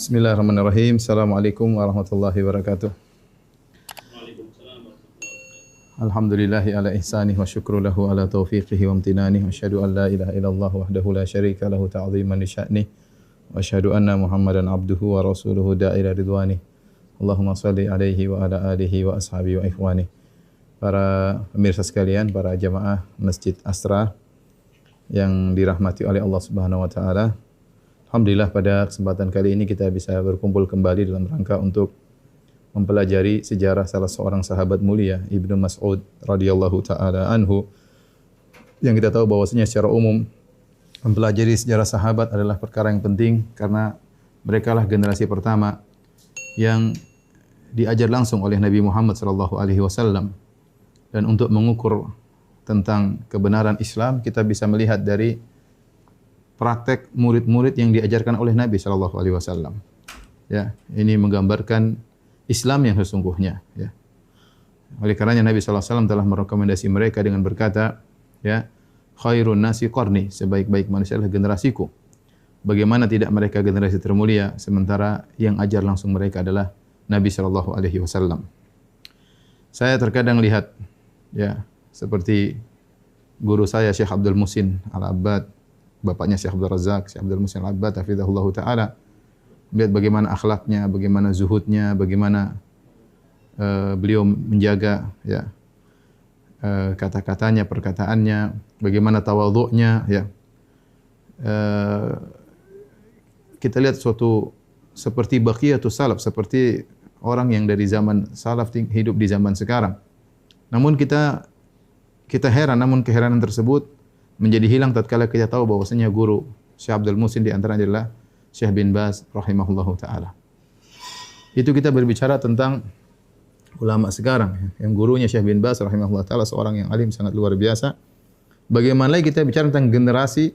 Bismillahirrahmanirrahim. Assalamualaikum warahmatullahi wabarakatuh. Alhamdulillahi ala ihsanih wa syukru lahu ala taufiqihi wa amtinanih wa asyhadu an la ilaha illallah wahdahu la syarika lahu ta'ziman li sya'nih wa asyhadu anna Muhammadan abduhu wa rasuluhu da'ila ridwanih. Allahumma shalli alaihi wa ala alihi wa ashabihi wa ikhwanih. Para pemirsa sekalian, para jamaah Masjid Asra yang dirahmati oleh Allah Subhanahu wa taala. Alhamdulillah pada kesempatan kali ini kita bisa berkumpul kembali dalam rangka untuk mempelajari sejarah salah seorang sahabat mulia, Ibnu Mas'ud radhiyallahu taala anhu. Yang kita tahu bahwasanya secara umum mempelajari sejarah sahabat adalah perkara yang penting karena mereka lah generasi pertama yang diajar langsung oleh Nabi Muhammad sallallahu alaihi wasallam. Dan untuk mengukur tentang kebenaran Islam kita bisa melihat dari praktek murid-murid yang diajarkan oleh Nabi sallallahu alaihi wasallam. Ya, ini menggambarkan Islam yang sesungguhnya, ya. Oleh karenanya Nabi sallallahu alaihi wasallam telah merekomendasi mereka dengan berkata, ya, khairun nasi qarni, sebaik-baik manusia adalah generasiku. Bagaimana tidak mereka generasi termulia sementara yang ajar langsung mereka adalah Nabi sallallahu alaihi wasallam. Saya terkadang lihat, ya, seperti guru saya Syekh Abdul Muhsin Al-Abbad, bapaknya Syekh Abdul Razak, Syekh Abdul Muhsin Al-Abbad, hafizahullah ta'ala. Lihat bagaimana akhlaknya, bagaimana zuhudnya, bagaimana beliau menjaga, ya, kata-katanya, perkataannya, bagaimana tawadhu'nya, ya. Kita lihat suatu seperti baqiyatus salaf, seperti orang yang dari zaman salaf hidup di zaman sekarang. Namun kita heran, namun keheranan tersebut menjadi hilang tatkala kita tahu bahwasanya guru Syekh Abdul Muhsin di antaranya adalah Syekh bin Baz rahimahullahu taala. Itu kita berbicara tentang ulama sekarang yang gurunya Syekh bin Baz rahimahullahu taala seorang yang alim sangat luar biasa. Bagaimana lagi kita bicara tentang generasi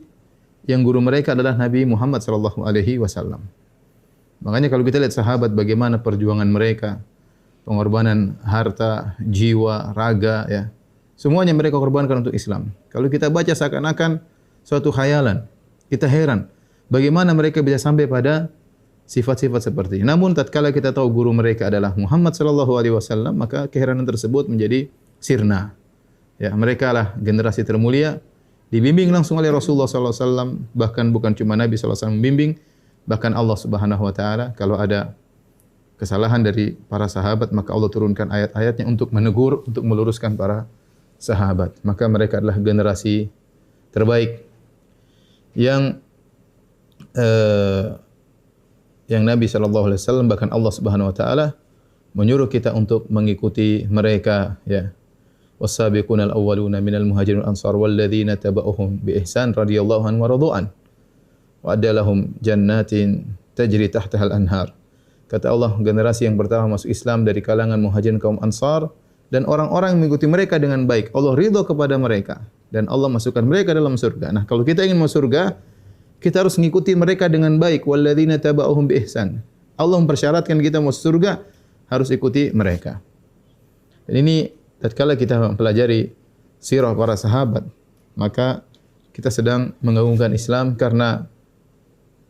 yang guru mereka adalah Nabi Muhammad sallallahu alaihi wasallam. Makanya kalau kita lihat sahabat bagaimana perjuangan mereka, pengorbanan harta, jiwa, raga, ya. Semuanya mereka korbankan untuk Islam. Kalau kita baca seakan-akan suatu khayalan, kita heran bagaimana mereka bisa sampai pada sifat-sifat seperti ini. Namun tatkala kita tahu guru mereka adalah Muhammad sallallahu alaihi wasallam, maka keheranan tersebut menjadi sirna. Ya, mereka lah generasi termulia, dibimbing langsung oleh Rasulullah sallallahu alaihi wasallam, bahkan bukan cuma Nabi sallallahu alaihi wasallam membimbing, bahkan Allah Subhanahu wa taala kalau ada kesalahan dari para sahabat, maka Allah turunkan ayat-ayatnya untuk menegur, untuk meluruskan para sahabat. Maka mereka adalah generasi terbaik yang Nabi sallallahu alaihi wasallam, bahkan Allah Subhanahu wa taala menyuruh kita untuk mengikuti mereka, ya. Was-sabiqunal awwaluna minal muhajirin wal ansar wal ladzina tabauhum bi ihsan radhiyallahu anhum wa radu'an wa adalahum jannatin tajri tahtaha al-anhar. Kata Allah, generasi yang pertama masuk Islam dari kalangan muhajirin kaum ansar dan orang-orang yang mengikuti mereka dengan baik. Allah ridha kepada mereka dan Allah masukkan mereka dalam surga. Nah, kalau kita ingin masuk surga, kita harus mengikuti mereka dengan baik. Walladzina tabauhum bi ihsan. Allah mempersyaratkan kita masuk surga harus ikuti mereka. Dan ini tatkala kita mempelajari sirah para sahabat, maka kita sedang mengagungkan Islam karena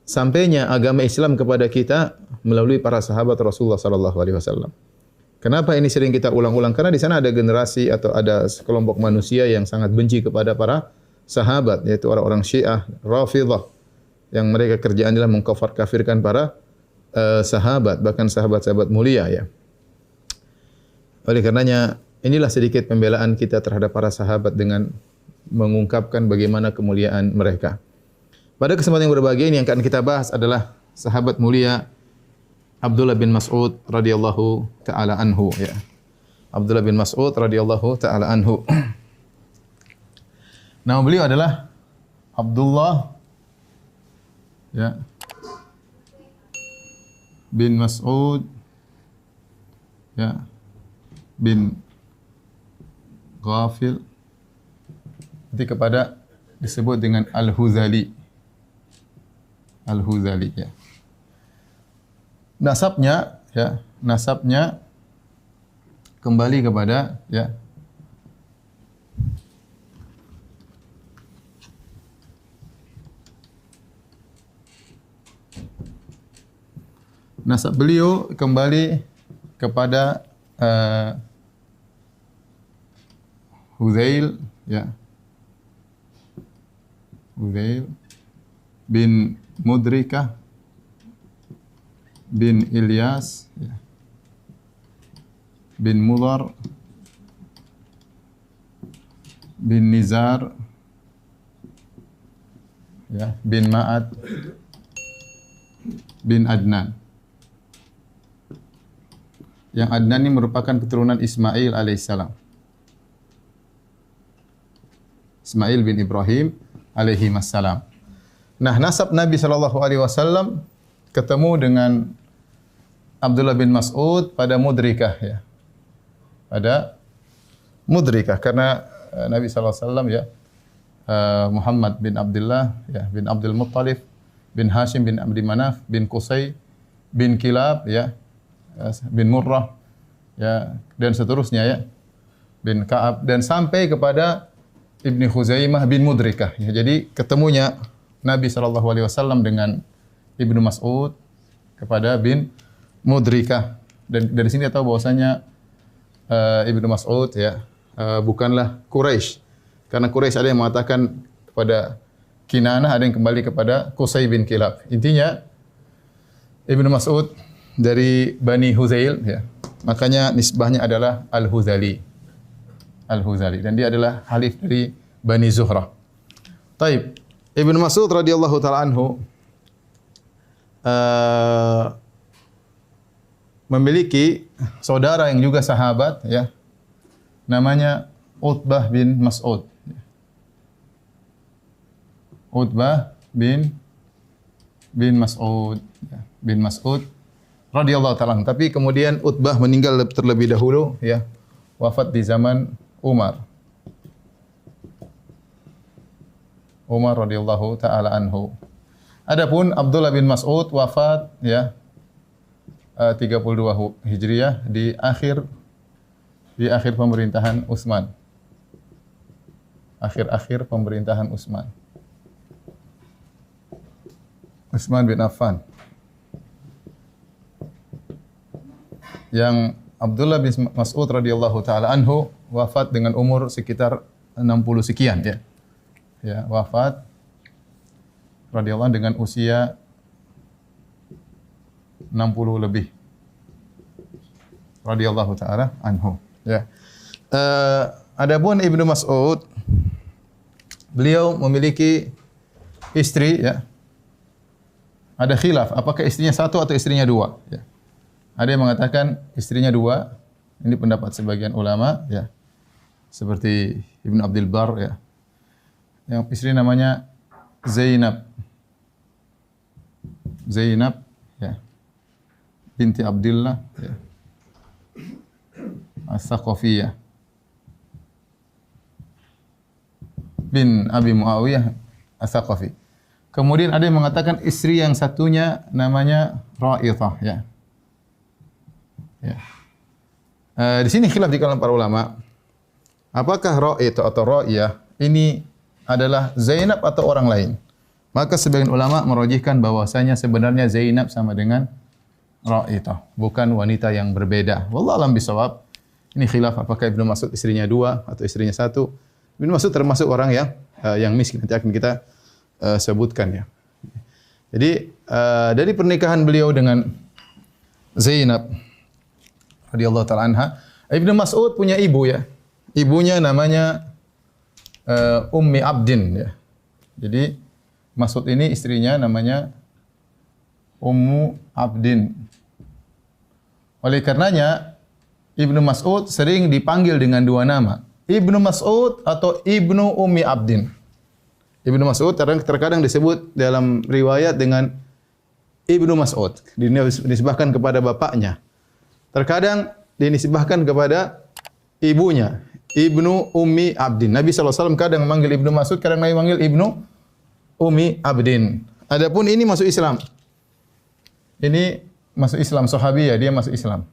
sampainya agama Islam kepada kita melalui para sahabat Rasulullah sallallahu alaihi wasallam. Kenapa ini sering kita ulang-ulang? Karena di sana ada generasi atau ada sekelompok manusia yang sangat benci kepada para sahabat, yaitu orang-orang Syiah, Rafidhah, yang mereka kerjaan adalah mengkafir-kafirkan para sahabat, bahkan sahabat-sahabat mulia, ya. Oleh karenanya, inilah sedikit pembelaan kita terhadap para sahabat dengan mengungkapkan bagaimana kemuliaan mereka. Pada kesempatan yang berbahagia ini yang akan kita bahas adalah sahabat mulia Abdullah bin Mas'ud radhiyallahu taala anhu, ya. Abdullah bin Mas'ud radhiyallahu taala anhu. Nama beliau adalah Abdullah, ya, bin Mas'ud, ya, bin Ghafil. Nanti kepada disebut dengan Al-Huzali. Al-Huzali, ya. Nasabnya, ya, nasabnya kembali kepada, ya, Nasab beliau kembali kepada Hudzail, ya. Hudzail bin Mudrikah bin Ilyas, ya, bin Mudhar bin Nizar, ya, bin Ma'ad bin Adnan. Yang Adnan ini merupakan keturunan Ismail alaihissalam. Ismail bin Ibrahim alaihi wassalam. Nah, nasab Nabi SAW ketemu dengan Abdullah bin Mas'ud pada Mudrikah, ya. Pada Mudrikah, karena Nabi SAW, ya, Muhammad bin Abdullah, ya, bin Abdul Muttalib, bin Hashim, bin Abdi Manaf, bin Qusay, bin Kilab, ya, bin Murrah, ya, dan seterusnya, ya, bin Ka'ab, dan sampai kepada Ibni Khuzaimah bin Mudrikah. Ya, jadi ketemunya Nabi SAW dengan Ibnu Mas'ud kepada bin Mudrikah. Dan dari sini kita tahu bahwasanya Ibnu Mas'ud, ya, bukanlah Quraisy. Karena Quraisy ada yang mengatakan kepada Kinanah, ada yang kembali kepada Qusay bin Kilab. Intinya Ibnu Mas'ud dari Bani Huzail, ya. Makanya nisbahnya adalah Al-Huzali. Al-Huzali, dan dia adalah halif dari Bani Zuhrah. Taib. Ibnu Mas'ud radhiyallahu taala anhu memiliki saudara yang juga sahabat, ya. Namanya Utbah bin Mas'ud. Utbah bin Mas'ud, ya. Bin Mas'ud radhiyallahu taala anhu. Tapi kemudian Utbah meninggal terlebih dahulu, ya. Wafat di zaman Umar radhiyallahu taala anhu. Adapun Abdullah bin Mas'ud wafat, ya, 32 Hijriah di akhir pemerintahan Utsman. Akhir pemerintahan Utsman. Utsman bin Affan. Yang Abdullah bin Mas'ud radhiyallahu taala anhu wafat dengan umur sekitar 60 sekian, ya. Ya, wafat radhiyallahu dengan usia 60 lebih. Radhiyallahu taala anhu, ya. Adapun Ibnu Mas'ud, beliau memiliki istri, ya. Ada khilaf apakah istrinya satu atau istrinya dua, ya. Ada yang mengatakan istrinya dua. Ini pendapat sebagian ulama, ya. Seperti Ibnu Abdul Bar, ya. Yang istri namanya Zainab. Zainab, ya. Binti Abdullah, ya. As-Saqafiyah. Bin Abi Muawiyah As-Saqafi. Kemudian ada yang mengatakan istri yang satunya namanya Ra'ithah, ya. Ya. Di sini khilaf di kalangan para ulama. Apakah Ra'ithah atau Ra'iyah ini adalah Zainab atau orang lain? Maka sebagian ulama merajihkan bahwasanya sebenarnya Zainab sama dengan Ra'ithah, bukan wanita yang berbeda. Wallahu a'lam bishawab. Ini khilaf apakah Ibnu Mas'ud istrinya dua atau istrinya satu. Ibnu Mas'ud termasuk orang yang miskin, nanti akan kita sebutkan, ya. Jadi dari pernikahan beliau dengan Zainab radhiyallahu taala anha, Ibnu Mas'ud punya ibu, ya. Ibunya namanya Ummi Abdin, ya. Jadi Mas'ud ini istrinya namanya Ummu Abdin. Oleh karenanya Ibnu Mas'ud sering dipanggil dengan dua nama, Ibnu Mas'ud atau Ibnu Ummi Abdin. Ibnu Mas'ud terkadang disebut dalam riwayat dengan Ibnu Mas'ud, dinisbahkan kepada bapaknya. Terkadang dinisbahkan kepada ibunya, Ibnu Ummi Abdin. Nabi SAW kadang memanggil Ibnu Mas'ud, kadang Nabi memanggil Ibnu Ummi Abdin. Adapun ini masuk Islam. Ini masuk Islam, sahabi, ya, dia masuk Islam.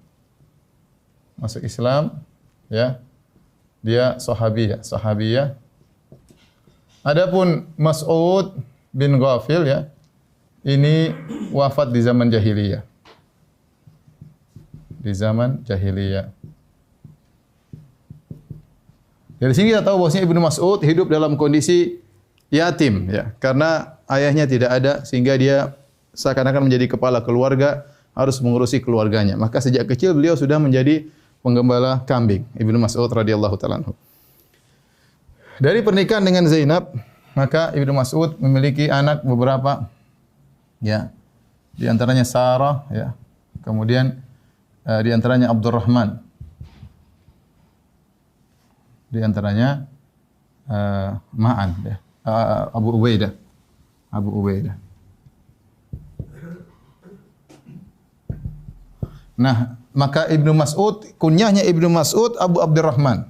Masuk Islam, ya. Dia sahabi, ya, sahabiyah. Adapun Mas'ud bin Ghafil, ya, ini wafat di zaman jahiliyah. di zaman jahiliyah. Dari sini kita tahu bahwasanya Ibnu Mas'ud hidup dalam kondisi yatim ya, karena ayahnya tidak ada sehingga dia seakan-akan menjadi kepala keluarga, harus mengurusi keluarganya. Maka sejak kecil beliau sudah menjadi penggembala kambing. Ibnu Mas'ud radhiyallahu taala anhu. Dari pernikahan dengan Zainab, maka Ibnu Mas'ud memiliki anak beberapa ya. Di antaranya Sarah ya. Kemudian di antaranya Abdurrahman. Di antaranya Ma'an ya. Abu Ubaidah. Abu Ubaidah. Nah, maka Ibnu Mas'ud, kunyahnya Ibnu Mas'ud Abu Abdurrahman.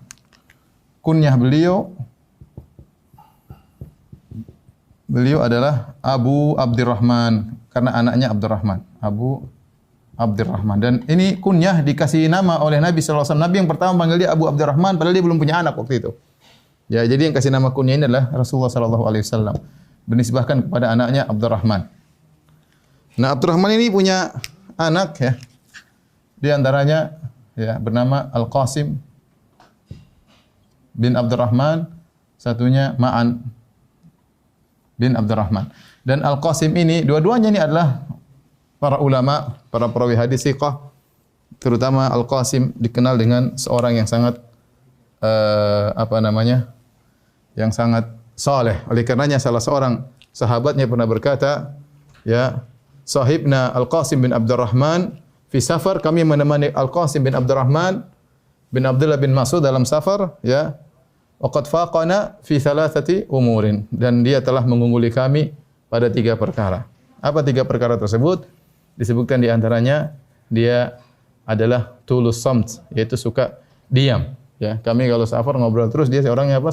Kunyah beliau adalah Abu Abdurrahman karena anaknya Abdurrahman. Abu Abdurrahman. Dan ini kunyah dikasih nama oleh Nabi sallallahu alaihi wasallam. Nabi yang pertama panggil dia Abu Abdurrahman padahal dia belum punya anak waktu itu. Ya, jadi yang kasih nama kunyah ini adalah Rasulullah sallallahu alaihi wasallam. Dinisbahkan kepada anaknya Abdurrahman. Nah, Abdurrahman ini punya anak ya. Di antaranya ya bernama Al-Qasim bin Abdurrahman, satunya Ma'an bin Abdurrahman. Dan Al-Qasim ini dua-duanya ini adalah para ulama, para perawi hadis thiqah, terutama Al-Qasim dikenal dengan seorang yang sangat yang sangat saleh. Oleh karenanya salah seorang sahabatnya pernah berkata, ya, sahibna Al-Qasim bin Abdurrahman fi safar, kami menemani Al-Qasim bin Abdurrahman bin Abdullah bin Mas'ud dalam safar, ya. Waqad faqana fi thalathati umurin, dan dia telah mengungguli kami pada 3 perkara. Apa 3 perkara tersebut? Disebutkan di antaranya dia adalah tulus samt, yaitu suka diam. Ya, kami kalau safar ngobrol terus, dia orangnya apa?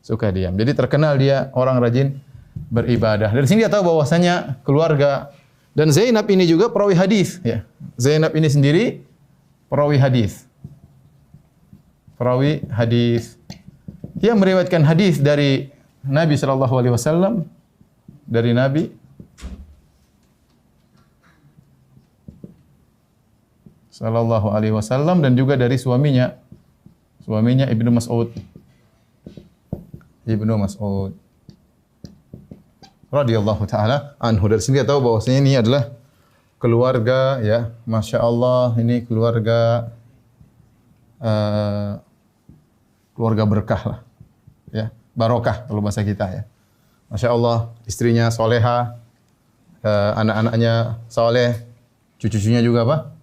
Suka diam. Jadi terkenal dia orang rajin beribadah. Dari sini dia tahu bahwasanya keluarga dan Zainab ini juga perawi hadis. Ya, Zainab ini sendiri perawi hadis. Perawi hadis. Dia meriwayatkan hadis dari Nabi sallallahu alaihi wasallam, dari Nabi sallallahu alaihi wasallam, dan juga dari suaminya Ibnu Mas'ud. Ibnu Mas'ud radhiyallahu taala anhu. Dari sini kita tahu bahwasanya ini adalah keluarga ya, Masya Allah, ini keluarga keluarga berkah lah. Ya, barokah kalau bahasa kita ya. Masya Allah, istrinya soleha, anak-anaknya soleh, cucu-cucunya juga apa?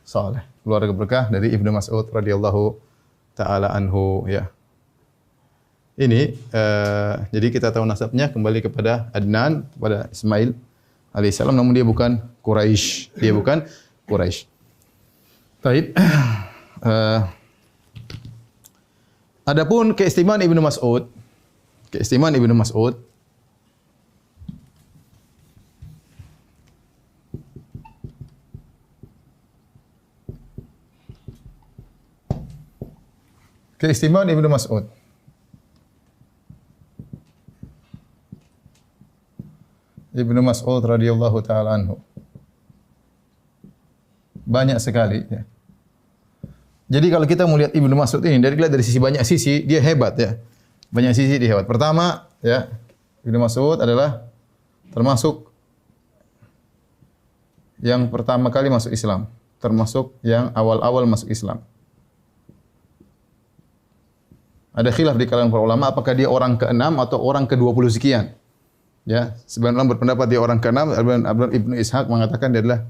Soleh. Keluarga berkah dari Ibnu Mas'ud radhiyallahu taala anhu ya. Ini jadi kita tahu nasabnya kembali kepada Adnan, kepada Ismail alaihissalam, namun dia bukan Quraisy. Dia bukan Quraisy. Baik. Adapun keistimewaan Ibnu Mas'ud, keistimewaan Ibnu Mas'ud. Ibnu Mas'ud radhiyallahu taala anhu. Banyak sekali ya. Jadi kalau kita melihat Ibnu Mas'ud ini dari sisi banyak sisi dia hebat ya. Banyak sisi dia hebat. Pertama ya, Ibnu Mas'ud adalah termasuk yang pertama kali masuk Islam, termasuk yang awal-awal masuk Islam. Ada khilaf di kalangan para ulama apakah dia orang ke-6 atau orang ke-20 sekian. Ya, sebagian ulama berpendapat dia orang ke-6, Ibnu Ishaq mengatakan dia adalah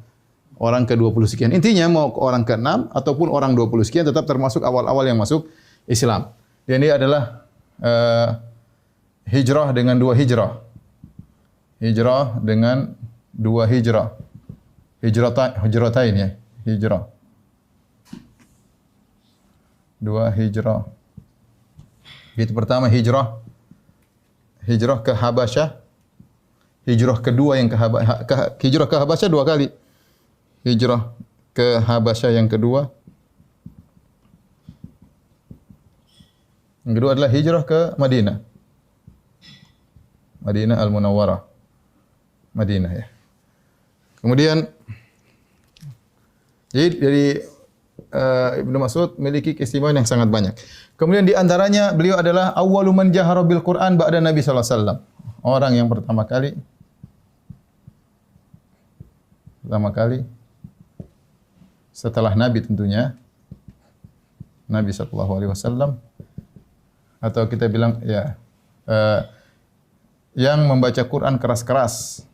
orang ke-20 sekian. Intinya mau orang ke-6 ataupun orang 20 sekian tetap termasuk awal-awal yang masuk Islam. Dan dia adalah hijrah dengan 2 hijrah. Hijrah dengan 2 hijrah. Hijratain ya, hijrah. 2 hijrah. Itu pertama hijrah ke Habasyah. Hijrah kedua yang hijrah ke Habasyah 2 kali. Hijrah ke Habasyah yang kedua. Yang kedua adalah hijrah ke Madinah. Madinah Al-Munawwarah. Madinah ya. Kemudian jadi dari Ibnu Mas'ud memiliki keistimewaan yang sangat banyak. Kemudian di antaranya beliau adalah awwalu man jahara bil Qur'an ba'da Nabi sallallahu alaihi wasallam. Orang yang pertama kali setelah Nabi tentunya, Nabi sallallahu alaihi wasallam, atau kita bilang ya yang membaca Quran keras-keras.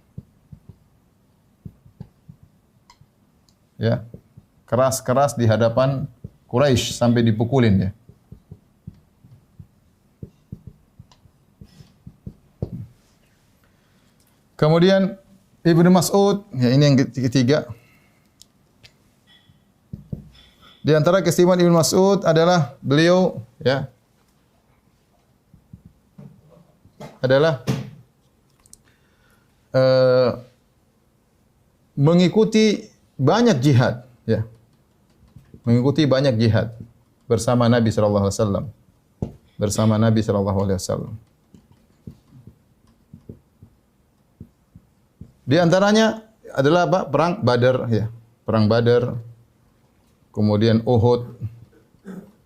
Ya. Keras-keras di hadapan Quraisy sampai dipukulin ya. Kemudian Ibnu Mas'ud, ya ini yang ketiga. Di antara keistimewaan Ibnu Mas'ud adalah beliau ya mengikuti banyak jihad ya. Mengikuti banyak jihad bersama Nabi sallallahu alaihi wasallam. Bersama Nabi sallallahu alaihi wasallam. Di antaranya adalah apa? Perang Badar ya. Perang Badar. Kemudian Uhud.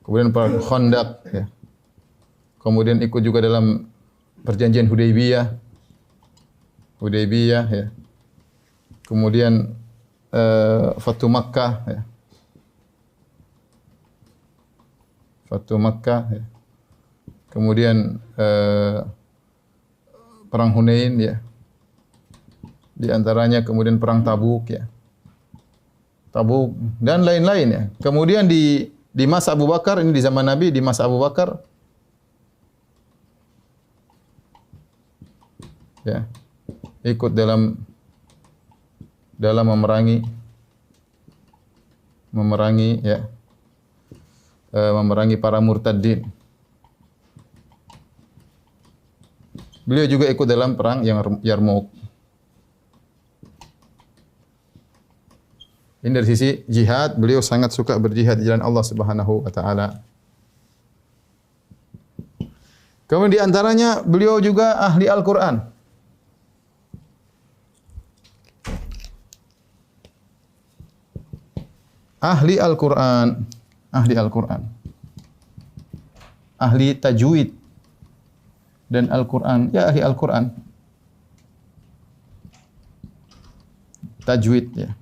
Kemudian perang Khandaq ya. Kemudian ikut juga dalam perjanjian Hudaybiyah. Hudaybiyah ya. Kemudian Fatu Makkah ya. Fatu Makkah ya. Kemudian perang Hunain ya. Di antaranya kemudian perang Tabuk ya. Tabuk dan lain-lain ya. Kemudian di masa Abu Bakar, ini di zaman Nabi, di masa Abu Bakar ya, ikut dalam memerangi ya, memerangi para murtadin. Beliau juga ikut dalam perang Yarmouk. Ini dari sisi jihad, beliau sangat suka berjihad di jalan Allah Subhanahu wa taala. Kemudian di antaranya beliau juga ahli Al-Qur'an. Ahli Al-Qur'an, ahli Al-Qur'an. Ahli tajwid dan Al-Qur'an, ya ahli Al-Qur'an. Tajwid ya.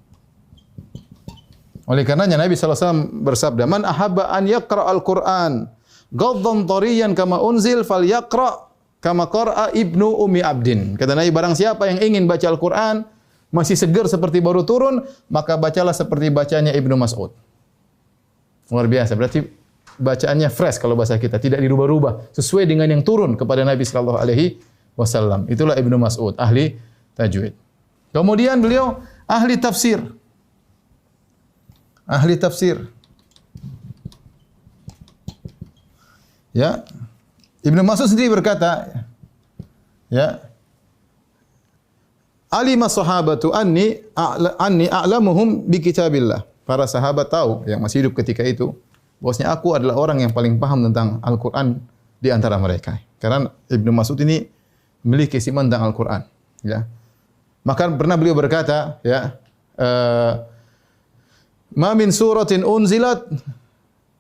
Oleh karenanya Nabi sallallahu alaihi wasallam bersabda, "Man ahabba an yaqra al-Qur'an ghaddan tariyan kama unzil falyaqra kama qara'a Ibnu Ummi Abdin." Kata Nabi, barang siapa yang ingin baca Al-Qur'an masih segar seperti baru turun, maka bacalah seperti bacanya Ibnu Mas'ud. Luar biasa, berarti bacaannya fresh kalau bahasa kita, tidak dirubah-rubah, sesuai dengan yang turun kepada Nabi sallallahu alaihi wasallam. Itulah Ibnu Mas'ud, ahli tajwid. Kemudian beliau ahli tafsir. Ahli tafsir. Ya. Ibnu Mas'ud sendiri berkata, ya, alima sahabatu anni a'lamuhum bi kitabillah. Para sahabat tahu yang masih hidup ketika itu, bahwasanya aku adalah orang yang paling paham tentang Al-Qur'an di antara mereka. Karena Ibnu Mas'ud ini memiliki keistimewaan tentang Al-Qur'an, ya. Maka pernah beliau berkata, ya, ma min suratin unzilat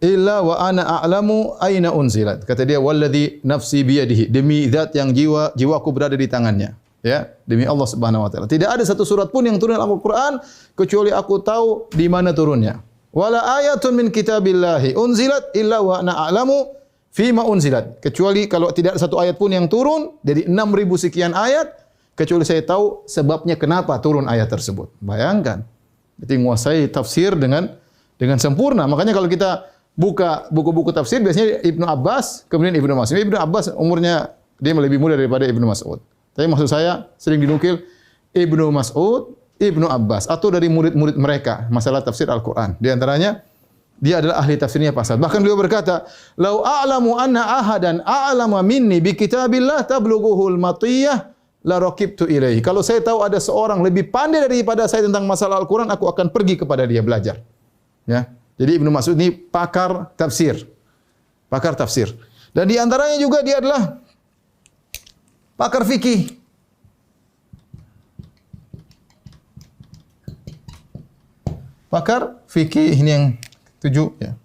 illa wa ana a'lamu aina unzilat. Kata dia, walladzi nafsi biyadihi, demi zat yang jiwaku berada di tangannya. Ya, demi Allah Subhanahu wa taala. Tidak ada satu surat pun yang turun dalam Al-Qur'an kecuali aku tahu di mana turunnya. Wala ayatun min kitabillahi unzilat illa wa ana a'lamu fima unzilat. Kecuali kalau tidak ada satu ayat pun yang turun dari 6.000 sekian ayat, kecuali saya tahu sebabnya kenapa turun ayat tersebut. Bayangkan. Jadi menguasai tafsir dengan sempurna. Makanya kalau kita buka buku-buku tafsir biasanya Ibnu Abbas, kemudian Ibnu Mas'ud. Ibnu Abbas umurnya dia lebih muda daripada Ibnu Mas'ud. Tapi maksud saya sering dinukil Ibnu Mas'ud, Ibnu Abbas atau dari murid-murid mereka masalah tafsir Al-Qur'an. Di antaranya dia adalah ahli tafsirnya pasal. Bahkan beliau berkata, "Lau a'lamu anna ahadan a'lama minni bi kitabillah tablughuhul matiyah la raqibtu ilaihi." Kalau saya tahu ada seorang lebih pandai daripada saya tentang masalah Al-Qur'an, aku akan pergi kepada dia belajar. Ya. Jadi Ibnu Mas'ud ini pakar tafsir. Pakar tafsir. Dan di antaranya juga dia adalah pakar fikih. Pakar fikih ini yang Setuju? Ya.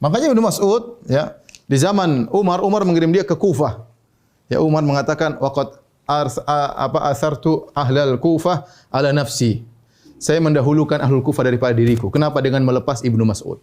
Makanya Ibnu Mas'ud ya, di zaman Umar mengirim dia ke Kufah. Ya, Umar mengatakan waqad asartu ahlal Kufah ala nafsi. Saya mendahulukan ahlul Kufah daripada diriku. Kenapa? Dengan melepas Ibnu Mas'ud.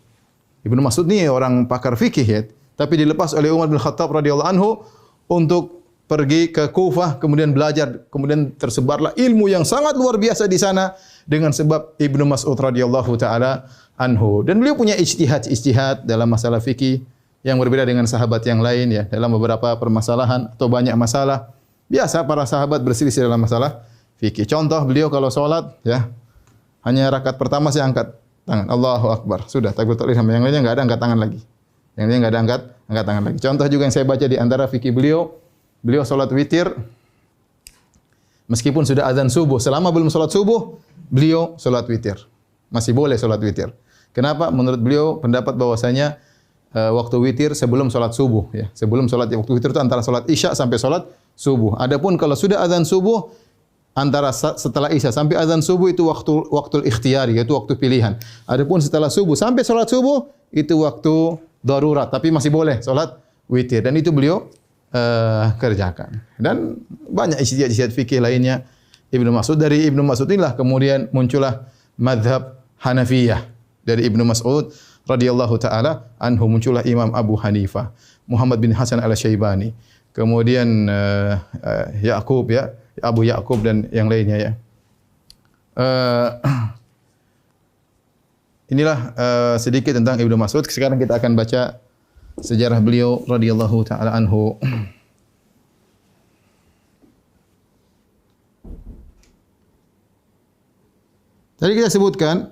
Ibnu Mas'ud ni orang pakar fikih ya, tapi dilepas oleh Umar bin Khattab radhiyallahu anhu untuk pergi ke Kufah, kemudian belajar, kemudian tersebarlah ilmu yang sangat luar biasa di sana dengan sebab Ibnu Mas'ud radhiyallahu taala anhu. Dan beliau punya ijtihad dalam masalah fikih yang berbeda dengan sahabat yang lain ya, dalam beberapa permasalahan atau banyak masalah. Biasa para sahabat berselisih dalam masalah fikih. Contoh beliau kalau salat ya, hanya rakaat pertama saya angkat tangan, Allahu Akbar. Sudah takbiratul ihram, yang lainnya enggak ada angkat tangan lagi. Yang lainnya enggak ada angkat tangan lagi. Contoh juga yang saya baca di antara fikih beliau salat witir meskipun sudah azan subuh, selama belum salat subuh, beliau salat witir. Masih boleh salat witir. Kenapa? Menurut beliau pendapat bahwasanya waktu witir sebelum salat subuh ya. Sebelum salat waktu witir itu antara salat Isya sampai salat subuh. Adapun kalau sudah azan subuh antara setelah Isya sampai azan subuh itu waktu ikhtiyari, yaitu waktu pilihan. Adapun setelah subuh sampai salat subuh itu waktu darurat, tapi masih boleh salat witir, dan itu beliau kerjakan. Dan banyak ijtihad fikih lainnya Ibnu Mas'ud. Dari Ibnu Mas'ud inilah kemudian muncullah mazhab Hanafiyah. Dari Ibnu Mas'ud radhiyallahu taala anhu muncullah Imam Abu Hanifah, Muhammad bin Hasan Al-Syaibani, kemudian Ya'qub ya, Abu Ya'qub dan yang lainnya ya. Inilah sedikit tentang Ibnu Mas'ud. Sekarang kita akan baca sejarah beliau radhiyallahu taala anhu. Tadi kita sebutkan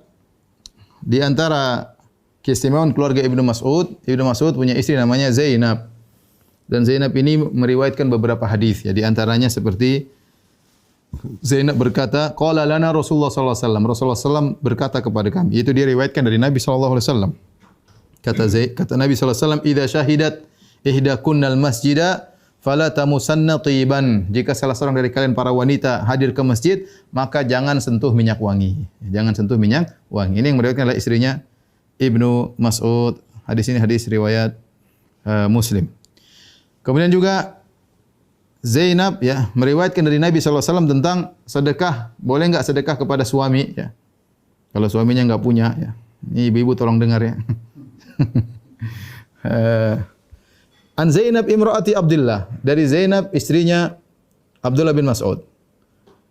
di antara keistimewaan keluarga Ibnu Mas'ud punya istri namanya Zainab. Dan Zainab ini meriwayatkan beberapa hadis ya, di antaranya seperti Zainab berkata, qala lana Rasulullah sallallahu alaihi wasallam. Rasulullah sallallahu berkata kepada kami. Itu dia riwayatkan dari Nabi sallallahu alaihi wasallam. Kata Nabi sallallahu alaihi wasallam, "Idza syahidat ihdakunnal masjida fala tamusanna tiban." Jika salah seorang dari kalian para wanita hadir ke masjid, maka jangan sentuh minyak wangi. Jangan sentuh minyak wangi. Ini yang meriwayatkan adalah istrinya Ibnu Mas'ud. Hadis ini hadis riwayat Muslim. Kemudian juga Zainab ya meriwayatkan dari Nabi sallallahu alaihi wasallam tentang sedekah. Boleh enggak sedekah kepada suami ya? Kalau suaminya enggak punya ya. Ini ibu-ibu tolong dengar ya. An Zainab imraati Abdullah, dari Zainab istrinya Abdullah bin Mas'ud.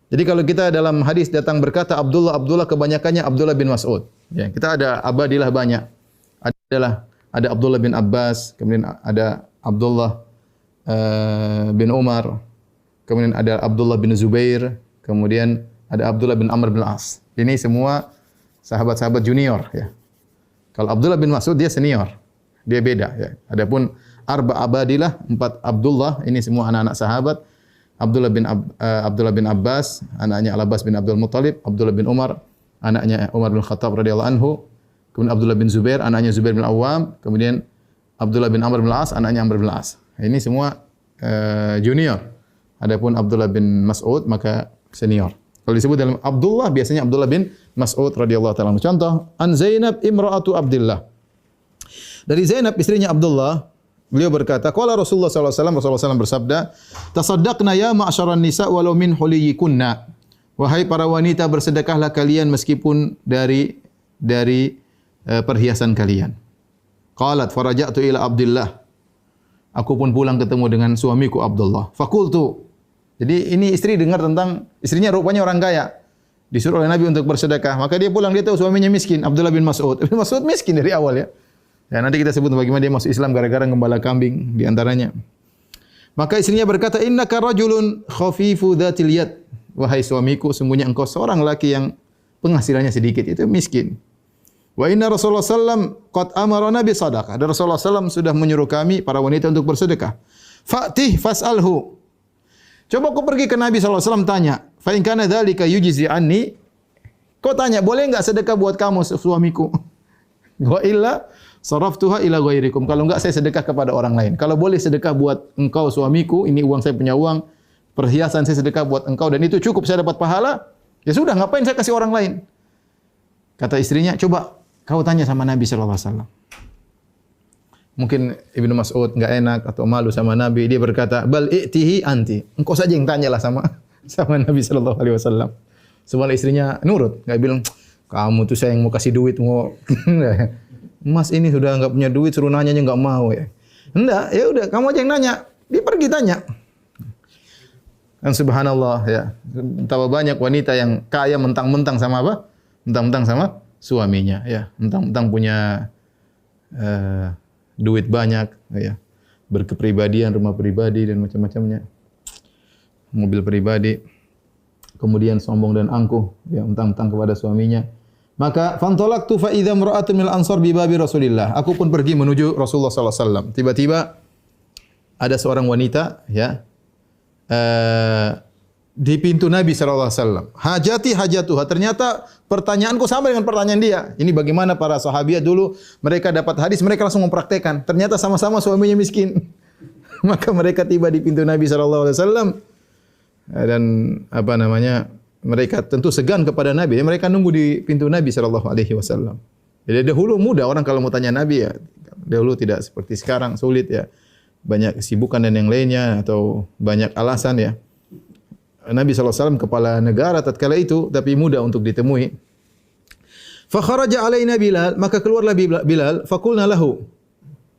Jadi kalau kita dalam hadis datang berkata Abdullah kebanyakannya Abdullah bin Mas'ud. Ya, kita ada abadilah banyak. Ada Abdullah bin Abbas, kemudian ada Abdullah bin Umar, kemudian ada Abdullah bin Zubair, kemudian ada Abdullah bin Amr bin As. Ini semua sahabat-sahabat junior ya. Kalau Abdullah bin Mas'ud dia senior. Dia beda ya. Adapun arba abadilah, 4 Abdullah, ini semua anak-anak sahabat. Abdullah bin Abbas, anaknya Al-Abbas bin Abdul Muttalib, Abdullah bin Umar, anaknya Umar bin Khattab radhiyallahu anhu, kemudian Abdullah bin Zubair, anaknya Zubair bin Awam, kemudian Abdullah bin Amr bin As, anaknya Amr bin As. Ini semua junior. Adapun Abdullah bin Mas'ud maka senior. Kalau disebut dalam Abdullah biasanya Abdullah bin Mas'ud radhiyallahu taala. Contoh, an Zainab imra'atu Abdullah. Dari Zainab istrinya Abdullah, beliau berkata, qala Rasulullah sallallahu alaihi wasallam, Rasulullah SAW bersabda, "Tasaddaqna ya ma'syaran nisa walau min huliyikunna." Wahai para wanita, bersedekahlah kalian meskipun dari perhiasan kalian. Qalat faraja'tu ila Abdullah. Aku pun pulang ketemu dengan suamiku Abdullah. Fakultu. Jadi ini istri dengar tentang istrinya rupanya orang kaya. Disuruh oleh Nabi untuk bersedekah. Maka dia pulang, dia tahu suaminya miskin, Abdullah bin Mas'ud. Ibnu Mas'ud miskin dari awal ya. Ya, nanti kita sebut bagaimana dia masuk Islam gara-gara gembala kambing di antaranya. Maka istrinya berkata, "Innaka rajulun khafifu dzatil yad." Wahai suamiku, sungguhnya engkau seorang laki yang penghasilannya sedikit, itu miskin. Wa inna Rasulullah sallam qad amarana bi sadaqah. Dan Rasulullah sallam sudah menyuruh kami para wanita untuk bersedekah. Fa'tih fas'alhu. Coba kau pergi ke Nabi sallallahu alaihi wasallam tanya, "Fa in kana dzalika yujzi anni?" Kau tanya, "Boleh enggak sedekah buat kamu suamiku?" Wa illa saraftuha ila ghairikum. Kalau enggak saya sedekah kepada orang lain. Kalau boleh sedekah buat engkau suamiku, ini uang saya punya uang, perhiasan saya sedekah buat engkau dan itu cukup saya dapat pahala, ya sudah ngapain saya kasih orang lain? Kata istrinya, "Coba Kau tanya sama Nabi sallallahu alaihi wasallam. Mungkin Ibnu Mas'ud enggak enak atau malu sama Nabi, dia berkata, "Bal i'tihi anti." Engkau saja yang tanyalah sama Nabi sallallahu alaihi wasallam. Semua istrinya nurut, enggak bilang, "Kamu tuh saya yang mau kasih duit mau." Mas ini sudah enggak punya duit, suruh nanyanya enggak mau ya. Enggak, ya udah kamu aja yang nanya. Dia pergi tanya. Dan subhanallah ya, betapa banyak wanita yang kaya mentang-mentang sama apa? Mentang-mentang sama suaminya ya, mentang-mentang punya duit banyak ya, berkepribadian, rumah pribadi dan macam-macamnya. Mobil pribadi. Kemudian sombong dan angkuh ya, mentang-mentang kepada suaminya. Maka fantolaktu fa idza imra'atun minal ansar bi babi Rasulillah. Aku pun pergi menuju Rasulullah sallallahu alaihi wasallam. Tiba-tiba ada seorang wanita ya di pintu Nabi sallallahu alaihi wasallam. Hajatuha. Ternyata pertanyaanku sama dengan pertanyaan dia. Ini bagaimana para sahabiat dulu mereka dapat hadis, mereka langsung mempraktekkan. Ternyata sama-sama suaminya miskin. Maka mereka tiba di pintu Nabi sallallahu alaihi wasallam dan apa namanya? Mereka tentu segan kepada Nabi. Mereka nunggu di pintu Nabi sallallahu alaihi wasallam. Jadi dahulu mudah orang kalau mau tanya Nabi ya. Dahulu tidak seperti sekarang, sulit ya. Banyak kesibukan dan yang lainnya atau banyak alasan ya. Nabi SAW kepala negara tatkala itu, tapi mudah untuk ditemui. Fa kharaja alaina Bilal, maka keluarlah Bilal, faqulna lahu.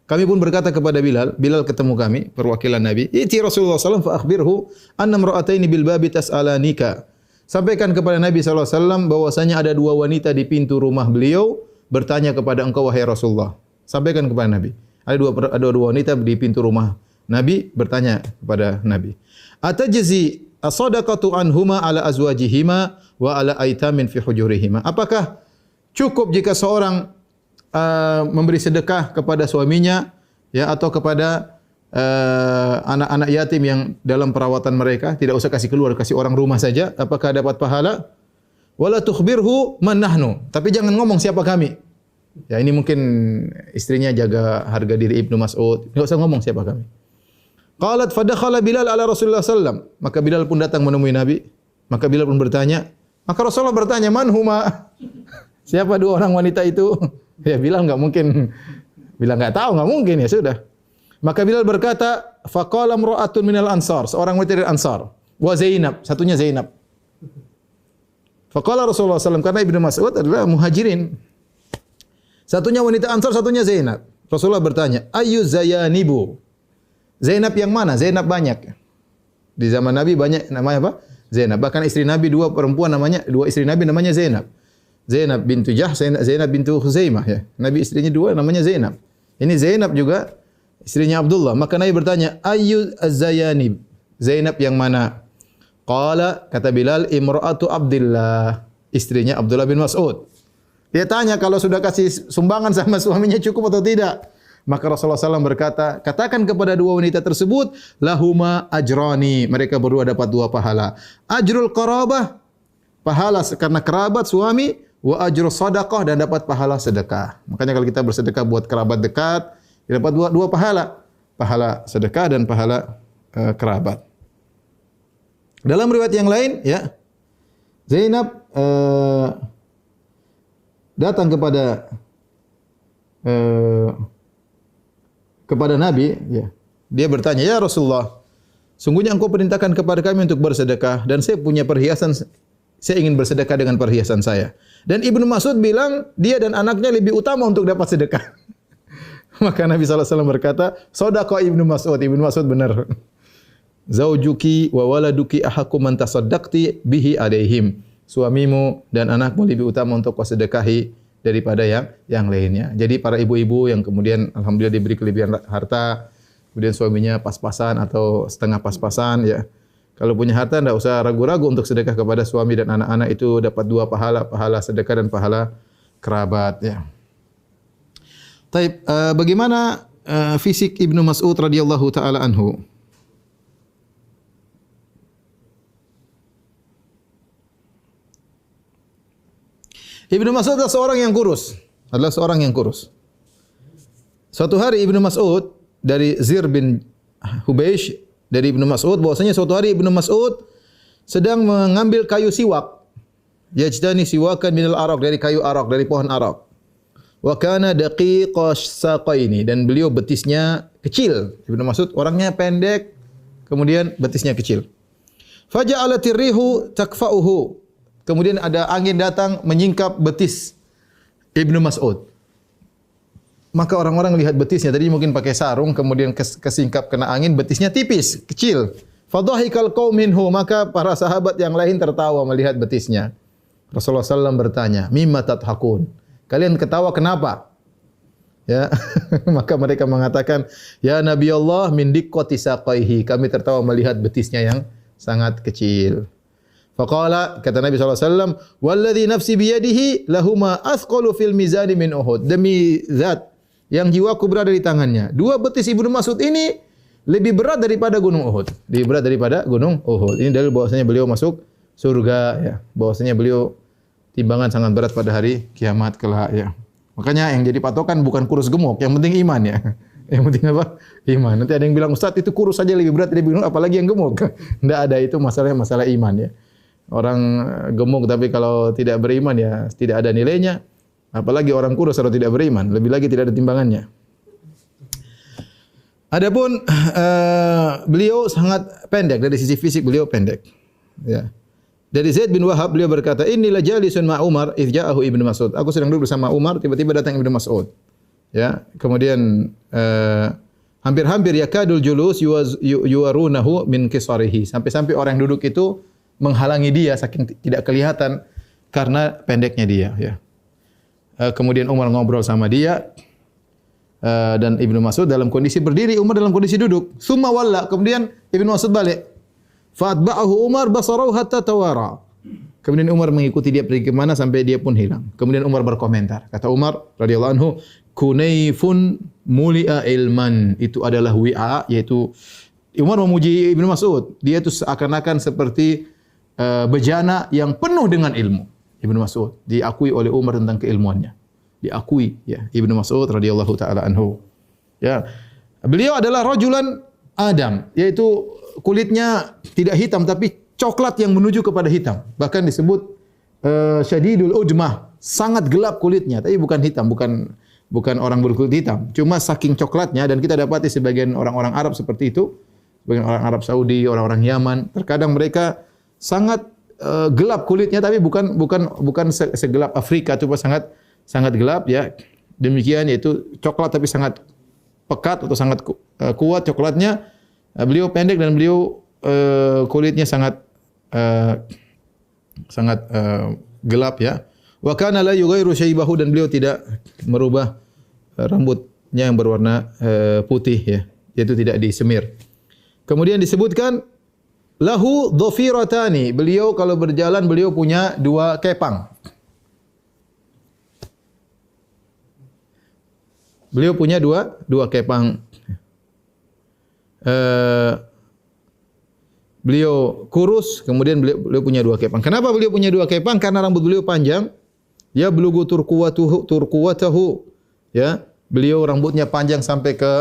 Kami pun berkata kepada Bilal ketemu kami, perwakilan Nabi, "Iti Rasulullah SAW fa akhbirhu anna imra'ataini bil babi tas'alanika." Sampaikan kepada Nabi SAW bahwasanya ada dua wanita di pintu rumah beliau bertanya kepada engkau wahai Rasulullah. Sampaikan kepada Nabi. Ada dua wanita di pintu rumah Nabi bertanya kepada Nabi. Atajzi as-sadaqatu anhuma ala azwajihima wa ala aitamin fi hujurihima. Apakah cukup jika seorang memberi sedekah kepada suaminya ya atau kepada anak-anak yatim yang dalam perawatan mereka, tidak usah kasih keluar, kasih orang rumah saja, apakah dapat pahala? Wala tukhbirhu man nahnu, tapi jangan ngomong siapa kami. Ya ini mungkin istrinya jaga harga diri Ibnu Mas'ud, enggak usah ngomong siapa kami. Qalat fadakhala Bilal ala Rasulullah sallam, maka Bilal pun datang menemui Nabi, maka Bilal pun bertanya, maka Rasulullah bertanya, "Man huma?" Siapa dua orang wanita itu? Ya Bilal enggak mungkin bilang enggak tahu, enggak mungkin, ya sudah. Maka Bilal berkata, faqala imra'atun minal ansar, seorang wanita dari Ansar, wa Zainab, satunya Zainab. Faqala Rasulullah SAW, karena Ibnu Mas'ud adalah muhajirin. Satunya wanita Ansar, satunya Zainab. Rasulullah bertanya, "Ayyu zayanibu?" Zainab yang mana? Zainab banyak. Di zaman Nabi banyak namanya apa? Zainab. Bahkan istri Nabi dua istri Nabi namanya Zainab. Zainab bintu Jahsh, Zainab bintu Khuzaimah ya. Nabi istrinya dua namanya Zainab. Ini Zainab juga istrinya Abdullah. Maka Nabi bertanya, "Ayyu az-zayanib?" Zainab yang mana? Qala, kata Bilal, imra'atu Abdullah, istrinya Abdullah bin Mas'ud. Dia tanya kalau sudah kasih sumbangan sama suaminya cukup atau tidak. Maka Rasulullah SAW berkata, katakan kepada dua wanita tersebut, lahuma ajrani, mereka berdua dapat dua pahala. Ajrul qarabah, pahala karena kerabat suami, wa ajrul sadaqah, dan dapat pahala sedekah. Makanya kalau kita bersedekah buat kerabat dekat, dapat dua pahala. Pahala sedekah dan pahala kerabat. Dalam riwayat yang lain, ya, Zainab datang kepada Nabi, ya. Dia bertanya, "Ya Rasulullah, sungguhnya engkau perintahkan kepada kami untuk bersedekah dan saya punya perhiasan, saya ingin bersedekah dengan perhiasan saya." Dan Ibnu Mas'ud bilang dia dan anaknya lebih utama untuk dapat sedekah. Maka Nabi SAW berkata, "Shadaqah Ibnu Mas'ud." Ibnu Mas'ud benar. "Zaujuki wa waladuki ahaqqu man tasaddaqti bihi alaihim." Suamimu dan anakmu lebih utama untuk kau sedekahi daripada yang lainnya. Jadi para ibu-ibu yang kemudian alhamdulillah diberi kelebihan harta, kemudian suaminya pas-pasan atau setengah pas-pasan, ya. Kalau punya harta tidak usah ragu-ragu untuk sedekah kepada suami dan anak-anak, itu dapat dua pahala, pahala sedekah dan pahala kerabat, ya. Taib, bagaimana fisik Ibnu Mas'ud radhiyallahu taala anhu? Ibnu Mas'ud adalah seorang yang kurus. Suatu hari Ibnu Mas'ud dari Zir bin Hubeish dari Ibnu Mas'ud bahwasanya suatu hari Ibnu Mas'ud sedang mengambil kayu siwak. Yajdani siwakan minal arak, dari kayu arak, dari pohon arak. wa kana daqiqas saqaini, dan beliau betisnya kecil. Ibnu Mas'ud orangnya pendek, kemudian betisnya kecil. Faja'alatir rihu takfa'uhu. Kemudian ada angin datang menyingkap betis Ibnu Mas'ud. Maka orang-orang lihat betisnya, tadi mungkin pakai sarung, kemudian kesingkap kena angin, betisnya tipis, kecil. Fadhahikal qaum minhu, maka para sahabat yang lain tertawa melihat betisnya. Rasulullah SAW bertanya, mimma tathakun? Kalian ketawa kenapa? Ya, maka mereka mengatakan, ya Nabi Allah min diqqati saqaihi, kami tertawa melihat betisnya yang sangat kecil. Faqala, kata Nabi SAW, walladhi nafsi biyadihi lahuma athqalu fil mizani min Uhud. Demi zat yang jiwaku berada di tangannya, dua betis Ibnu Mas'ud ini lebih berat daripada gunung Uhud. Lebih berat daripada gunung Uhud. Ini dalil bahwasanya beliau masuk surga, ya. Bahwasanya beliau timbangan sangat berat pada hari kiamat kelak, ya. Makanya yang jadi patokan bukan kurus gemuk, yang penting iman, ya. Yang penting apa? Iman. Nanti ada yang bilang, Ustaz itu kurus saja lebih berat dari gemuk, apalagi yang gemuk. Tidak ada, itu masalah iman, ya. Orang gemuk tapi kalau tidak beriman, ya tidak ada nilainya. Apalagi orang kurus kalau tidak beriman, lebih lagi tidak ada timbangannya. Adapun beliau sangat pendek, dari sisi fisik beliau pendek. Ya. Dari Zaid bin Wahab beliau berkata, "Inni la jalisun ma Umar idz ja'ahu Ibnu Mas'ud." Aku sedang duduk bersama Umar, tiba-tiba datang Ibnu Mas'ud. Ya, kemudian hampir-hampir yakadul julus yuwarunahu min qisarihi. Sampai-sampai orang yang duduk itu menghalangi dia saking tidak kelihatan karena pendeknya dia, ya. Kemudian Umar ngobrol sama dia dan Ibnu Mas'ud dalam kondisi berdiri, Umar dalam kondisi duduk. Summa walla, kemudian Ibnu Mas'ud balik. Fa'atba'ahu Umar basarahu hatta tawara. Kemudian Umar mengikuti dia pergi ke mana sampai dia pun hilang. Kemudian Umar berkomentar. Kata Umar radhiyallahu anhu, "Kunayfun muli'a ilman." Itu adalah wi'a, yaitu Umar memuji Ibnu Mas'ud. Dia itu seakan-akan seperti bejana yang penuh dengan ilmu. Ibnu Mas'ud diakui oleh Umar tentang keilmuannya. Diakui, ya, Ibnu Mas'ud radhiyallahu taala anhu. Ya. Beliau adalah rajulan Adam, yaitu kulitnya tidak hitam tapi coklat yang menuju kepada hitam. Bahkan disebut syadidul udmah, sangat gelap kulitnya, tapi bukan hitam, bukan orang berkulit hitam. Cuma saking coklatnya, dan kita dapati sebagian orang-orang Arab seperti itu, sebagian orang Arab Saudi, orang-orang Yaman, terkadang mereka sangat gelap kulitnya, tapi bukan segelap Afrika, cuma sangat gelap, ya. Demikian, yaitu coklat tapi sangat pekat atau sangat kuat coklatnya. Beliau pendek dan beliau kulitnya sangat gelap, ya. Wa kana la yughayyiru syaibahu, dan beliau tidak merubah rambutnya yang berwarna putih, ya, yaitu tidak disemir. Kemudian disebutkan lahu dhafiratani, beliau kalau berjalan beliau punya dua kepang. Beliau punya dua kepang. Beliau kurus, kemudian beliau punya dua kepang. Kenapa beliau punya dua kepang? Karena rambut beliau panjang. Ya bulugu turquwatahu. Ya, beliau rambutnya panjang sampai ke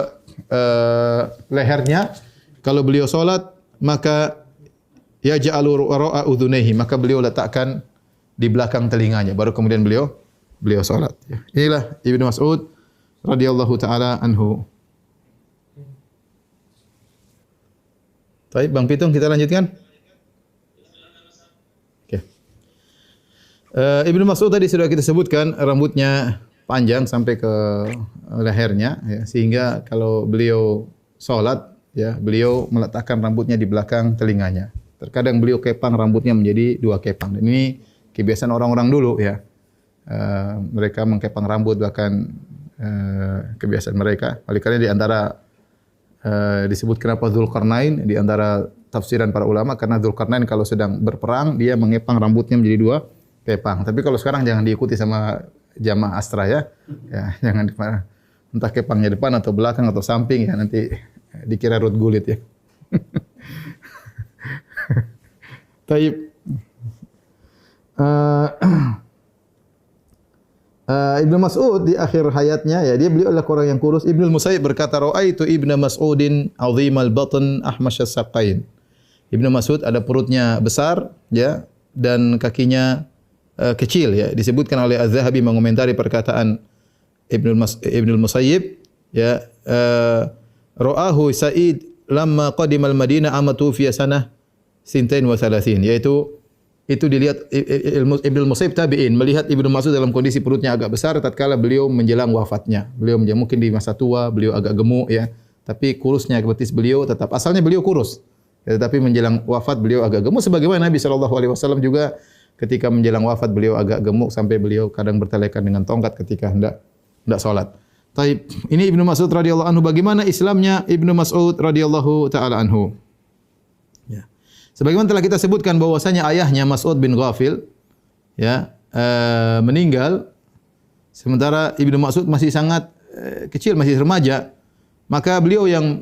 lehernya. Kalau beliau salat, maka ya ja'alu ra'a udhunaihi, maka beliau letakkan di belakang telinganya, baru kemudian beliau salat, ya. Inilah Ibnu Mas'ud radhiyallahu taala anhu. Baik, Bang Pitung, kita lanjutkan. Oke. Ibnu Mas'ud tadi sudah kita sebutkan rambutnya panjang sampai ke lehernya, ya, sehingga kalau beliau salat, ya, beliau meletakkan rambutnya di belakang telinganya. Terkadang beliau kepang rambutnya menjadi dua kepang. Dan ini kebiasaan orang-orang dulu, ya. Mereka mengkepang rambut, bahkan kebiasaan mereka. Oleh karena di antara disebut kenapa Dzulqarnain di antara tafsiran para ulama, karena Dzulqarnain kalau sedang berperang dia mengepang rambutnya menjadi dua kepang. Tapi kalau sekarang jangan diikuti sama jamaah Astra, ya. Ya, jangan entah kepangnya depan atau belakang atau samping, ya, nanti dikira Ruth Gullit, ya. Taib. Ibnu Mas'ud di akhir hayatnya, ya, beliau adalah orang yang kurus. Ibnu Musayyib berkata, "Ra'aitu Ibnu Mas'udin 'azimal batn ahmasyas saqain." Ibnu Mas'ud ada perutnya besar, ya, dan kakinya kecil, ya. Disebutkan oleh Az-Zahabi mengomentari perkataan Ibnul Musayyib ya ra'ahu Sa'id lamma qadima al-Madinah amatu fi sanah 32, yaitu itu dilihat Ibnul Musayyib tabi'in melihat Ibnu Mas'ud dalam kondisi perutnya agak besar tatkala beliau menjelang wafatnya. Beliau mungkin di masa tua, beliau agak gemuk ya, tapi kurusnya betis beliau tetap asalnya beliau kurus. Ya, tetapi menjelang wafat beliau agak gemuk sebagaimana Nabi sallallahu alaihi wasallam juga ketika menjelang wafat beliau agak gemuk sampai beliau kadang bertelekan dengan tongkat ketika hendak salat. Taib, ini Ibnu Mas'ud radhiyallahu anhu, bagaimana Islamnya Ibnu Mas'ud radhiyallahu taala anhu. Ya. Sebagaimana telah kita sebutkan bahwasanya ayahnya Mas'ud bin Ghafil ya meninggal sementara Ibnu Mas'ud masih sangat kecil, masih remaja. Maka beliau yang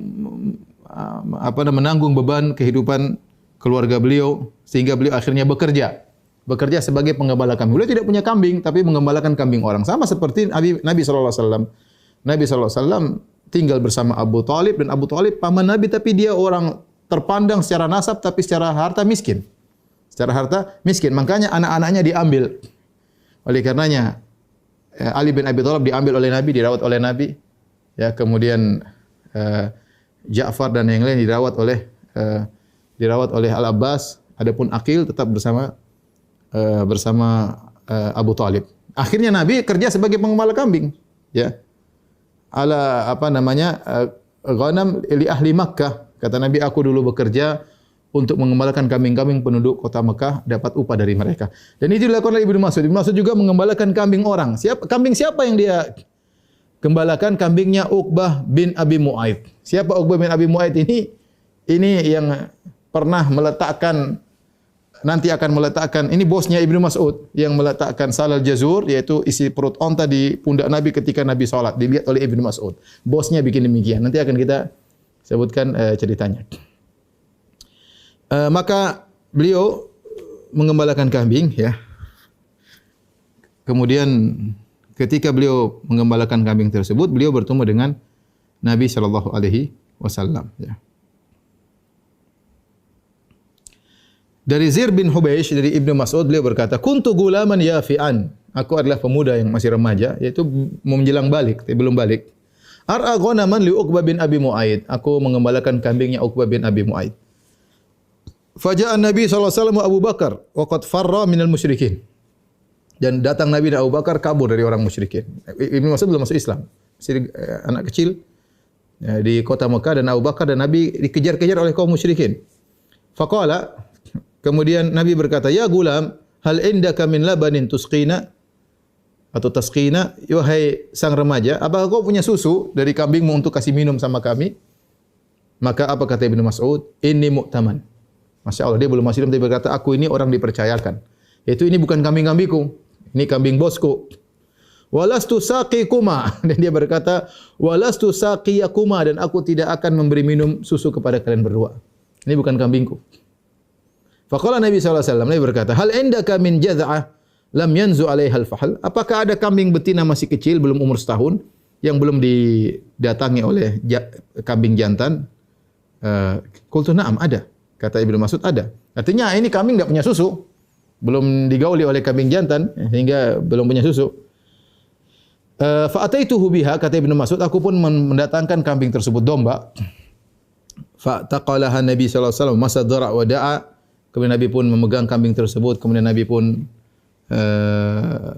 menanggung beban kehidupan keluarga beliau sehingga beliau akhirnya bekerja sebagai penggembala kambing. Beliau tidak punya kambing tapi menggembalakan kambing orang. Sama seperti Nabi sallallahu alaihi wasallam. Nabi sallallahu alaihi wasallam tinggal bersama Abu Thalib dan Abu Thalib paman Nabi tapi dia orang terpandang secara nasab tapi secara harta miskin. Secara harta miskin. Makanya anak-anaknya diambil. Oleh karenanya Ali bin Abi Thalib diambil oleh Nabi, dirawat oleh Nabi. Ya, kemudian Ja'far dan yang lain dirawat oleh Al-Abbas. Adapun Aqil tetap bersama Abu Thalib. Akhirnya Nabi kerja sebagai penggembala kambing, ya. Ghanam li ahli Makkah. Kata Nabi, aku dulu bekerja untuk mengembalakan kambing-kambing penduduk kota Mekah, dapat upah dari mereka. Dan itu dilakukan oleh Ibnu Mas'ud. Ibnu Mas'ud juga mengembalakan kambing orang. Kambing siapa yang dia gembalakan? Kambingnya Uqbah bin Abi Mu'aid. Siapa Uqbah bin Abi Mu'aid ini? Ini yang pernah nanti akan meletakkan, ini bosnya Ibnu Mas'ud yang meletakkan salal jazur, yaitu isi perut onta di pundak Nabi ketika Nabi salat. Dilihat oleh Ibnu Mas'ud. Bosnya bikin demikian. Nanti akan kita sebutkan ceritanya. Maka beliau mengembalakan kambing, ya. Kemudian ketika beliau mengembalakan kambing tersebut, beliau bertemu dengan Nabi sallallahu alaihi wasallam, ya. Dari Zir bin Hubeish dari Ibnu Mas'ud beliau berkata, "Kuntu gulaman yafi'an." Aku adalah pemuda yang masih remaja, yaitu mau menjelang balik, tapi belum balik. Ar'a ghanaman li Uqbah bin Abi Mu'aid. Aku mengembalakan kambingnya Uqbah bin Abi Mu'aid. Faja'a Nabi sallallahu alaihi wasallam Abu Bakar wa qad farra minal musyrikin. Dan datang Nabi dan Abu Bakar kabur dari orang musyrikin. Ibnu Mas'ud belum masuk Islam. Masih anak kecil ya, di kota Mekah, dan Abu Bakar dan Nabi dikejar-kejar oleh kaum musyrikin. Faqala, kemudian Nabi berkata, "Ya gulam, hal indaka min labanin tusqina?" Atau tasqina, wahai sang remaja, apakah kau punya susu dari kambingmu untuk kasih minum sama kami? Maka apa kata Ibnu Mas'ud? Inni mu'taman. Masya Allah, dia belum masih Islam, dia berkata, aku ini orang dipercayakan. Yaitu ini bukan kambing-kambingku, ini kambing bosku. Walastu saqikuma. Dan dia berkata, walastu saqiyakuma, dan aku tidak akan memberi minum susu kepada kalian berdua. Ini bukan kambingku. Faqala Nabi sallallahu alaihi wasallam, Nabi berkata, hal indaka min jaz'ah lam yanzu alaihal fahal. Apakah ada kambing betina masih kecil belum umur setahun yang belum didatangi oleh kambing jantan? Qultu na'am, ada. Kata Ibnu Mas'ud, ada. Artinya ini kambing enggak punya susu. Belum digauli oleh kambing jantan sehingga belum punya susu. Fa ataituhu biha, kata Ibnu Mas'ud, aku pun mendatangkan kambing tersebut, domba. Fa taqalaha Nabi sallallahu alaihi wasallam masa dara' wa da'a. Kemudian Nabi pun memegang kambing tersebut, kemudian Nabi pun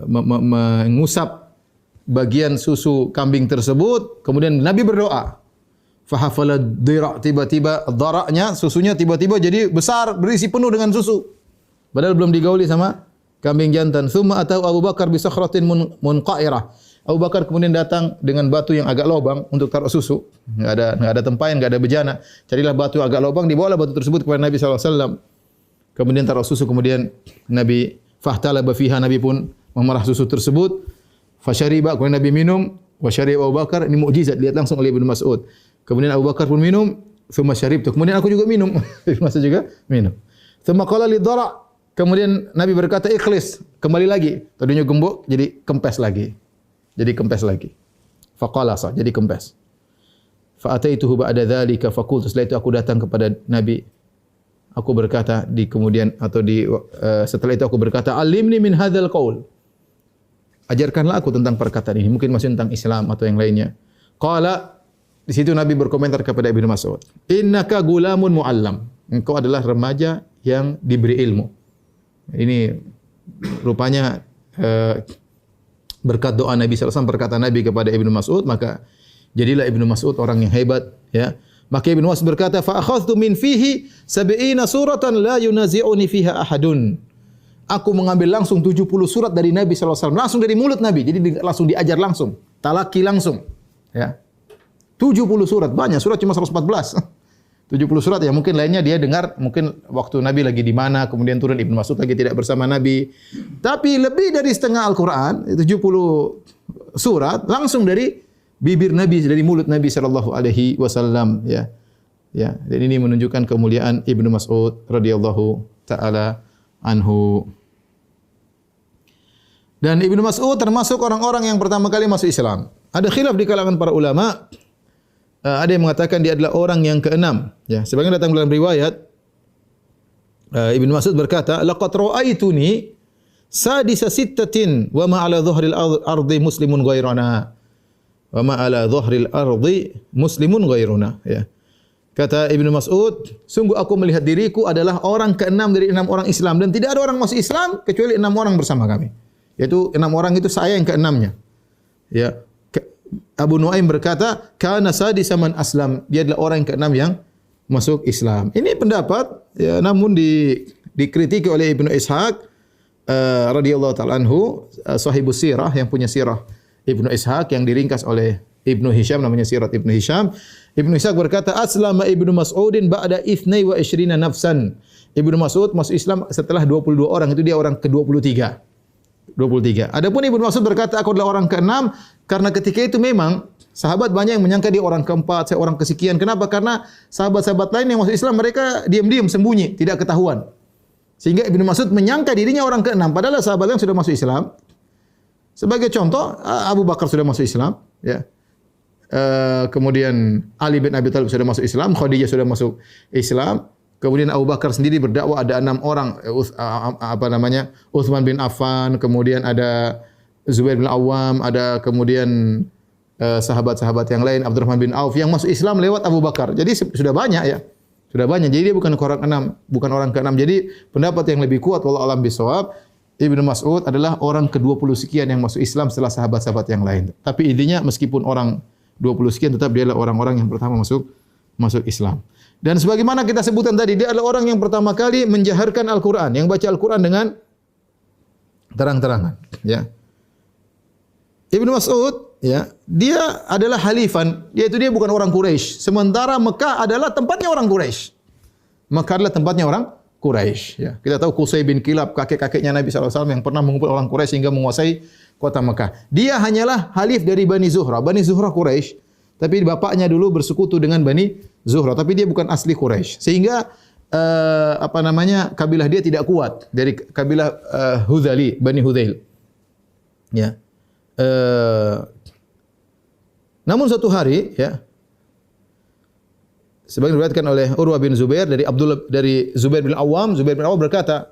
mengusap bagian susu kambing tersebut, kemudian Nabi berdoa. Fahafala dira', tiba-tiba daraknya, susunya tiba-tiba jadi besar, berisi penuh dengan susu. Padahal belum digauli sama kambing jantan. Tsumma atau Abu Bakar bi sakhratin munqairah. Abu Bakar kemudian datang dengan batu yang agak lobang untuk taruh susu. Enggak ada tempayan, enggak ada bejana. Carilah batu agak lobang, dibawalah batu tersebut kepada Nabi sallallahu alaihi wasallam. Kemudian taruh susu, kemudian Nabi fahtalaba fiha, Nabi pun memerah susu tersebut. Fasyariba, kemudian Nabi minum. Wa syariba Abu Bakar, ini mukjizat, lihat langsung oleh Ibnu Mas'ud. Kemudian Abu Bakar pun minum. Tsumma syaribtu, kemudian aku juga minum. Ibnu Mas'ud juga minum. Tsumma qala li dhara', kemudian Nabi berkata, ikhlis, kembali lagi. Tadinya gembok jadi kempes lagi. Faqalasa, jadi kempes. Fa ataituhu ba'da dzalika faqultu, setelah itu aku datang kepada Nabi. Aku berkata setelah itu aku berkata, alimni min hadzal qaul. ajarkanlah aku tentang perkataan ini. Mungkin masih tentang Islam atau yang lainnya. Qala, di situ Nabi berkomentar kepada Ibnu Mas'ud, "Innaka gulamun muallam." Engkau adalah remaja yang diberi ilmu. Ini rupanya berkat doa Nabi sallallahu alaihi wasallam, perkataan Nabi kepada Ibnu Mas'ud, maka jadilah Ibnu Mas'ud orang yang hebat, ya. Maka Ibnu Mas'ud berkata, "Fa akhadhtu min fihi 70 suratan la yunazi'uni fiha ahadun." Aku mengambil langsung 70 surat dari Nabi sallallahu alaihi wasallam, langsung dari mulut Nabi. Jadi langsung diajar langsung, talaki langsung, ya. 70 surat, banyak surat cuma 114. 70 surat ya, mungkin lainnya dia dengar mungkin waktu Nabi lagi di mana, kemudian turun Ibnu Mas'ud lagi tidak bersama Nabi. Tapi lebih dari setengah Al-Qur'an, 70 surat langsung dari bibir Nabi, dari mulut Nabi sallallahu alaihi wasallam, ya. Ya, dan ini menunjukkan kemuliaan Ibnu Mas'ud radhiyallahu taala anhu. Dan Ibnu Mas'ud termasuk orang-orang yang pertama kali masuk Islam. Ada khilaf di kalangan para ulama. Ada yang mengatakan dia adalah orang yang keenam. Ya, sebagian datang dalam riwayat Ibnu Mas'ud berkata, "Laqad ra'aituni sadisa sittatin wa ma 'ala dhahril ardi muslimun ghairana." Wa ma 'ala dhahril ardi muslimun ghairuna, ya. Kata Ibnu Mas'ud, sungguh aku melihat diriku adalah orang keenam dari 6 orang Islam dan tidak ada orang masuk Islam kecuali 6 orang bersama kami. Yaitu 6 orang itu saya yang keenamnya. Ya. Abu Nuaim berkata, "Kana sadisa man aslam." Dia adalah orang yang keenam yang masuk Islam. Ini pendapat, ya, namun dikritiki oleh Ibnu Ishaq radhiyallahu taala anhu, sahibus sirah yang punya sirah Ibnu Ishaq yang diringkas oleh Ibnu Hisham, namanya Sirat Ibnu Hisham. Ibnu Ishaq berkata, "Aslama Ibnu Mas'udin ba'da 22 nafsan." Ibnu Mas'ud masuk Islam setelah 22 orang, itu dia orang ke-23. 23. Adapun Ibnu Mas'ud berkata, "Aku adalah orang ke-6 karena ketika itu memang sahabat banyak yang menyangka dia orang ke-4, saya orang kesekian." Kenapa? Karena sahabat-sahabat lain yang masuk Islam mereka diam-diam sembunyi, tidak ketahuan. Sehingga Ibnu Mas'ud menyangka dirinya orang ke-6 padahal sahabat yang sudah masuk Islam. Sebagai contoh, Abu Bakar sudah masuk Islam, ya. Kemudian Ali bin Abi Thalib sudah masuk Islam, Khadijah sudah masuk Islam. Kemudian Abu Bakar sendiri berdakwah, ada 6 orang, Utsman bin Affan, kemudian ada Zubair bin Awam, ada kemudian sahabat-sahabat yang lain, Abdurrahman bin Auf yang masuk Islam lewat Abu Bakar. Jadi sudah banyak, ya. Sudah banyak. Jadi dia bukan orang ke-6, bukan orang ke-6. Jadi pendapat yang lebih kuat wallahu a'lam bishawab, Ibnu Mas'ud adalah orang ke-20 sekian yang masuk Islam setelah sahabat-sahabat yang lain. Tapi intinya meskipun orang 20 sekian tetap dia adalah orang-orang yang pertama masuk Islam. Dan sebagaimana kita sebutkan tadi, dia adalah orang yang pertama kali menjaharkan Al-Qur'an, yang baca Al-Qur'an dengan terang-terangan, ya. Ibnu Mas'ud, ya, dia adalah halifan, yaitu dia bukan orang Quraisy. Sementara Mekah adalah tempatnya orang Quraisy. Mekah adalah tempatnya orang Quraisy, ya. Kita tahu Qusay bin Kilab, kakek-kakeknya Nabi sallallahu alaihi wasallam yang pernah mengumpul orang Quraisy hingga menguasai kota Mekah. Dia hanyalah halif dari Bani Zuhra. Bani Zuhra Quraisy, tapi bapaknya dulu bersekutu dengan Bani Zuhra, tapi dia bukan asli Quraisy. Sehingga kabilah dia tidak kuat dari kabilah Hudzali, Bani Hudzail. Ya. Namun suatu hari, ya, sebagian diriwayatkan oleh Urwah bin Zubair dari Zubair bin Awam. Zubair bin Awam berkata,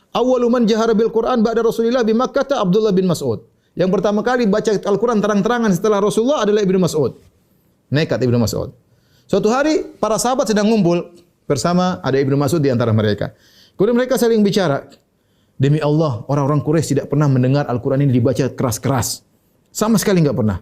"Awwalu man jahara bil Qur'an ba'da Rasulillah bi Makkah Abdullah bin Mas'ud." Yang pertama kali baca Al-Qur'an terang-terangan setelah Rasulullah adalah Ibnu Mas'ud. Nekat Ibnu Mas'ud. Suatu hari para sahabat sedang ngumpul bersama, ada Ibnu Mas'ud di antara mereka. Kemudian mereka saling bicara. Demi Allah, orang-orang Quraisy tidak pernah mendengar Al-Qur'an ini dibaca keras-keras. Sama sekali enggak pernah.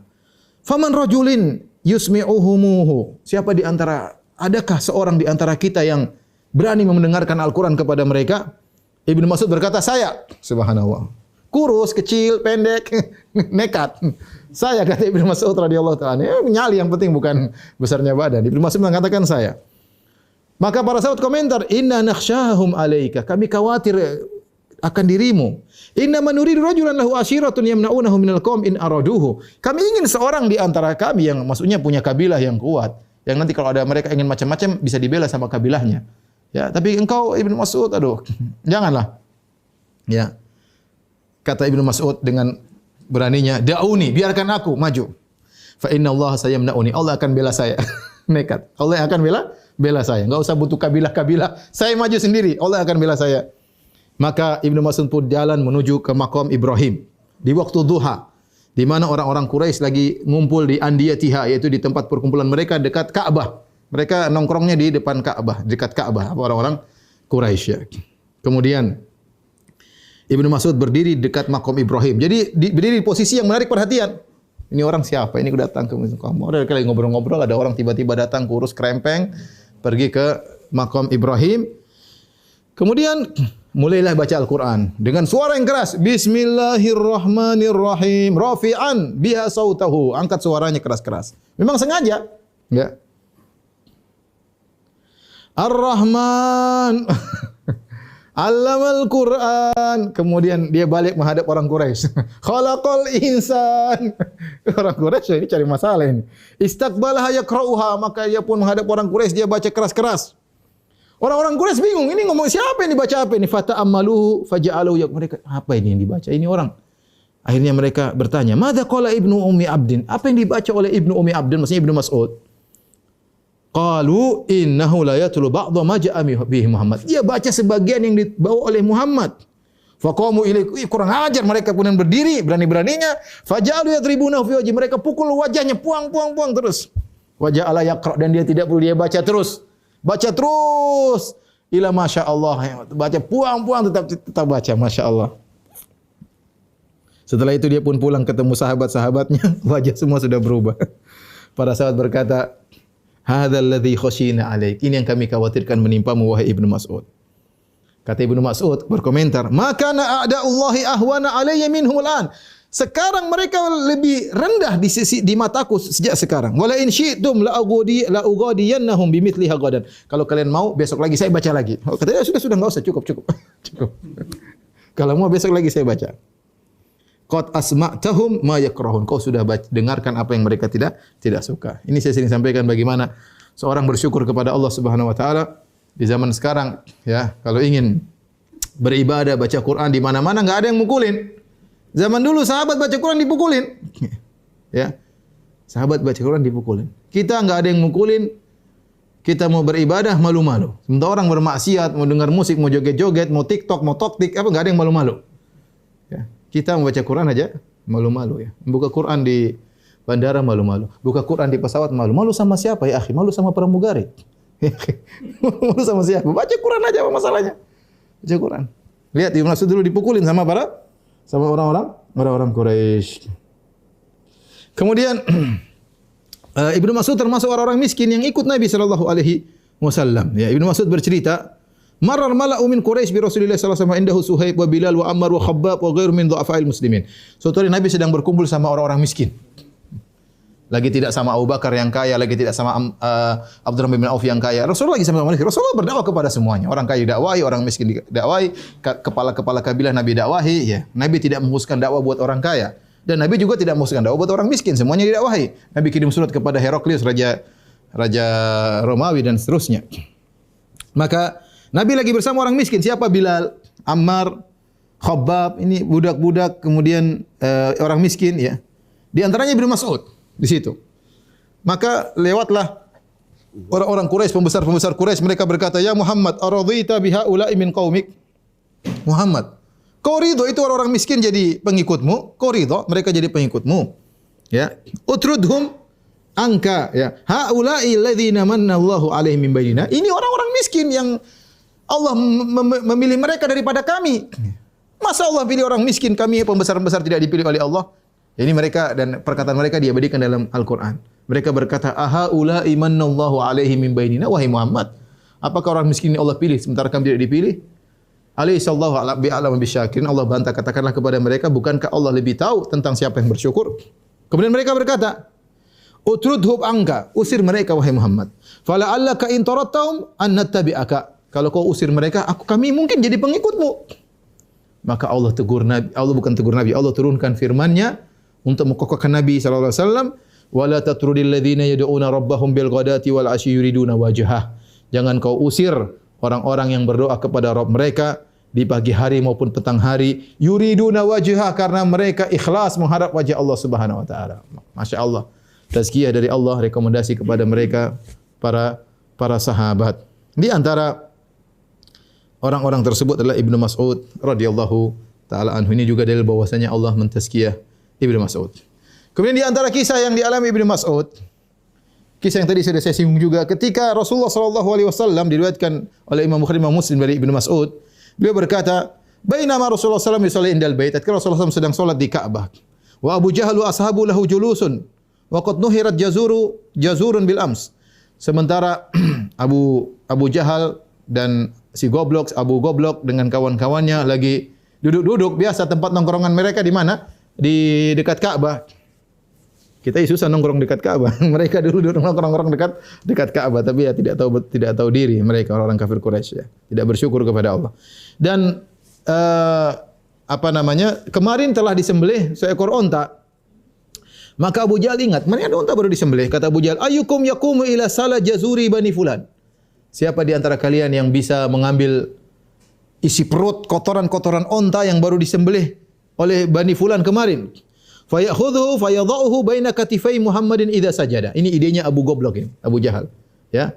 Faman rajulin yusmi'uhumuhu. Siapa di antara, adakah seorang di antara kita yang berani mendengarkan Al-Qur'an kepada mereka? Ibnu Mas'ud berkata, "Saya." Subhanallah. Kurus, kecil, pendek, nekat. Saya, kata Ibnu Mas'ud radhiyallahu ta'ala. Nyali yang penting bukan besarnya badan. Ibnu Mas'ud mengatakan saya. Maka para sahabat komentar, "Inna nakhsyahum alaika." Kami khawatir akan dirimu. "Inna man nuridu rajulan lahu ashiratun yamna'unahu minal qaum in araduhu." Kami ingin seorang di antara kami yang maksudnya punya kabilah yang kuat, yang nanti kalau ada mereka ingin macam-macam bisa dibela sama kabilahnya. Ya, tapi engkau Ibnu Mas'ud, aduh, janganlah. Ya. Kata Ibnu Mas'ud dengan beraninya, "Da'uni, biarkan aku maju. Fa inna Allah sayamna'uni." Allah akan bela saya. Nekat. Allah akan bela saya. Enggak usah butuh kabilah-kabilah. Saya maju sendiri, Allah akan bela saya. Maka Ibnu Mas'ud pun jalan menuju ke makam Ibrahim. di waktu duha, di mana orang-orang Quraisy lagi ngumpul di Andiyatiha, yaitu di tempat perkumpulan mereka dekat Ka'bah. Mereka nongkrongnya di depan Ka'bah, dekat Ka'bah, orang-orang Quraisy ya. Kemudian Ibnu Mas'ud berdiri dekat makom Ibrahim. Jadi berdiri di posisi yang menarik perhatian. Ini orang siapa? Ini datang ke kamu. Ada lagi ngobrol-ngobrol, ada orang tiba-tiba datang kurus krempeng pergi ke makom Ibrahim. Kemudian mulailah baca Al-Quran dengan suara yang keras. Bismillahirrahmanirrahim. Rafi'an biha sautahu. Angkat suaranya keras-keras. Memang sengaja. Ya. Ar-Rahman. Allamal Quran. Kemudian dia balik menghadap orang Quraisy. Khalaqal insan. Orang Quraisy ini cari masalah ini. Istaqbalaha yaqra'uha, maka dia pun menghadap orang Quraisy, dia baca keras-keras. Orang-orang Quraisy bingung, ini ngomong siapa yang dibaca apa ini? Fata'ammaluhu faja'alu yak, mereka apa ini yang dibaca? Ini orang. Akhirnya mereka bertanya, "Madza qala Ibnu Ummi Abdin?" Apa yang dibaca oleh Ibnu Ummi Abdin? Maksudnya Ibnu Mas'ud. Qalu innahu la yatlu ba'dha ma ja'a bihi Muhammad. Dia baca sebagian yang dibawa oleh Muhammad. Faqamu ilaihi, kurang ajar, mereka kemudian berdiri berani-beraninya. Faja'alu yadribuna fi wajhi, mereka pukul wajahnya, puang terus. Waja'ala yaqra, dan dia tidak perlu, dia baca terus. Baca terus. Ila masyaallah, baca puang tetap baca, masyaallah. Setelah itu dia pun pulang ketemu sahabat-sahabatnya, wajah semua sudah berubah. Para sahabat berkata, "Hadzal ladzi khasyina alaik." Ini yang kami khawatirkan menimpamu wahai Ibnu Mas'ud. Kata Ibnu Mas'ud berkomentar, "Maka a'da'ullahi ahwana alayya minhum al'an." Sekarang mereka lebih rendah di mataku sejak sekarang. Wala in syi'tum la ughadiyannahum bimithliha ghadan. Kalau kalian mau besok lagi saya baca lagi. Oh, katanya sudah enggak usah, cukup. Cukup. Kalau mau besok lagi saya baca. Qad asma'tahum ma yakrahun. Kau sudah dengarkan apa yang mereka tidak suka. Ini saya sering sampaikan bagaimana seorang bersyukur kepada Allah Subhanahu wa taala di zaman sekarang ya, kalau ingin beribadah baca Quran di mana-mana enggak ada yang mukulin. Zaman dulu sahabat baca Quran dipukulin. Ya. Sahabat baca Quran dipukulin. Kita enggak ada yang mukulin. Kita mau beribadah malu-malu. Sementara orang bermaksiat, mau dengar musik, mau joget-joget, mau TikTok, mau toktik, apa enggak ada yang malu-malu. Ya. Kita membaca Quran aja malu-malu ya. Buka Quran di bandara malu-malu. Buka Quran di pesawat malu. Malu sama siapa ya, akhi? Malu sama pramugari. Malu sama siapa? Baca Quran aja, apa masalahnya? Baca Quran. Lihat Ibnu Mas'ud dulu dipukulin sama orang-orang Quraisy. Kemudian Ibnu Mas'ud termasuk orang-orang miskin yang ikut Nabi sallallahu alaihi wasallam. Ya, Ibnu Mas'ud bercerita, "Marar mala'u min Quraisy bi Rasulillah sallallahu alaihi wasallam indahu Suhaib wa Bilal wa Ammar wa Khabbab wa ghairu min dhu'afa'il muslimin." Suatu hari Nabi sedang berkumpul sama orang-orang miskin. Lagi tidak sama Abu Bakar yang kaya, lagi tidak sama Abdurrahman bin Auf yang kaya. Rasulullah lagi sama orang miskin. Rasulullah berdakwah kepada semuanya. Orang kaya didakwahi, orang miskin didakwahi, kepala-kepala kabilah Nabi dakwahi, ya. Nabi tidak menghuskan dakwah buat orang kaya dan Nabi juga tidak menghuskan dakwah buat orang miskin. Semuanya didakwahi. Nabi kirim surat kepada Heraklius, raja Romawi dan seterusnya. Maka Nabi lagi bersama orang miskin. Siapa? Bilal, Ammar, Khabbab, ini budak-budak, kemudian orang miskin ya. Di antaranya Ibnu Mas'ud di situ. Maka lewatlah orang-orang Quraisy, pembesar-pembesar Quraisy, mereka berkata, "Ya Muhammad, aradhita bihaula'i min qaumik?" Muhammad, kau ridho itu orang-orang miskin jadi pengikutmu? Kau ridho mereka jadi pengikutmu? Ya. Utrudhum angka ya. Haula'i alladziina manna Allahu 'alaihim min bainina. Ini orang-orang miskin yang Allah memilih mereka daripada kami. Masa Allah pilih orang miskin, kami pembesar-pembesar tidak dipilih oleh Allah? Ini mereka, dan perkataan mereka diabadikan dalam Al-Quran. Mereka berkata, "Ahaula'i manallahu 'alaihim min bainina." Wahai Muhammad, apakah orang miskin ini Allah pilih sementara kami tidak dipilih? Alaihissallahu bi'alam bisyakirin. Allah bantah, katakanlah kepada mereka, bukankah Allah lebih tahu tentang siapa yang bersyukur? Kemudian mereka berkata, "Utrudhum angka." Usir mereka wahai Muhammad. "Fala'allaka in tarattahum an nattabi'aka." Kalau kau usir mereka, kami mungkin jadi pengikutmu. Maka Allah tegur Nabi, Allah bukan tegur Nabi, Allah turunkan firman-Nya untuk mengokohkan Nabi sallallahu alaihi wasallam, "Wala tatrudil ladzina yad'una rabbahum bil ghadati wal 'ashyi yuriduna wajhah." Jangan kau usir orang-orang yang berdoa kepada Rabb mereka di pagi hari maupun petang hari, yuriduna wajhah, karena mereka ikhlas mengharap wajah Allah Subhanahu wa taala. Masya-Allah. Tazkiyah dari Allah, rekomendasi kepada mereka para sahabat. Di antara orang-orang tersebut adalah Ibnu Mas'ud radhiyallahu taala anhu. Ini juga dalil bahwasanya Allah mentazkiyah Ibnu Mas'ud. Kemudian di antara kisah yang dialami Ibnu Mas'ud, kisah yang tadi sudah saya singgung juga, ketika Rasulullah sallallahu alaihi wasallam diriwayatkan oleh Imam Bukhari Imam Muslim dari Ibnu Mas'ud, beliau berkata, "Bainama Rasulullah sallallahu alaihi wasallam yusalli indal bait." Ketika Rasulullah SAW sedang salat di Ka'bah, wa Abu Jahal wa ashabu lahu julusun, wa qad nuhirat jazurun bil ams. Sementara Abu Jahal dan si goblok Abu Goblok dengan kawan-kawannya lagi duduk-duduk, biasa tempat nongkrongan mereka di mana? Di dekat Ka'bah. Kita susah nongkrong dekat Ka'bah. Mereka dulu nongkrong dekat Ka'bah, tapi ya tidak tahu diri mereka orang kafir Quraisy ya. Tidak bersyukur kepada Allah. Dan kemarin telah disembelih seekor onta. Maka Abu Jahal ingat, mana ada onta baru disembelih. Kata Abu Jahal, "Ayyukum yaqumu ila salah jazuri bani fulan." Siapa di antara kalian yang bisa mengambil isi perut kotoran-kotoran onta yang baru disembelih oleh Bani Fulan kemarin? Fayakhudhu fayadha'uhu baina katifai Muhammadin idza sajada. Ini idenya Abu Goblok ini, Abu Jahal. Ya.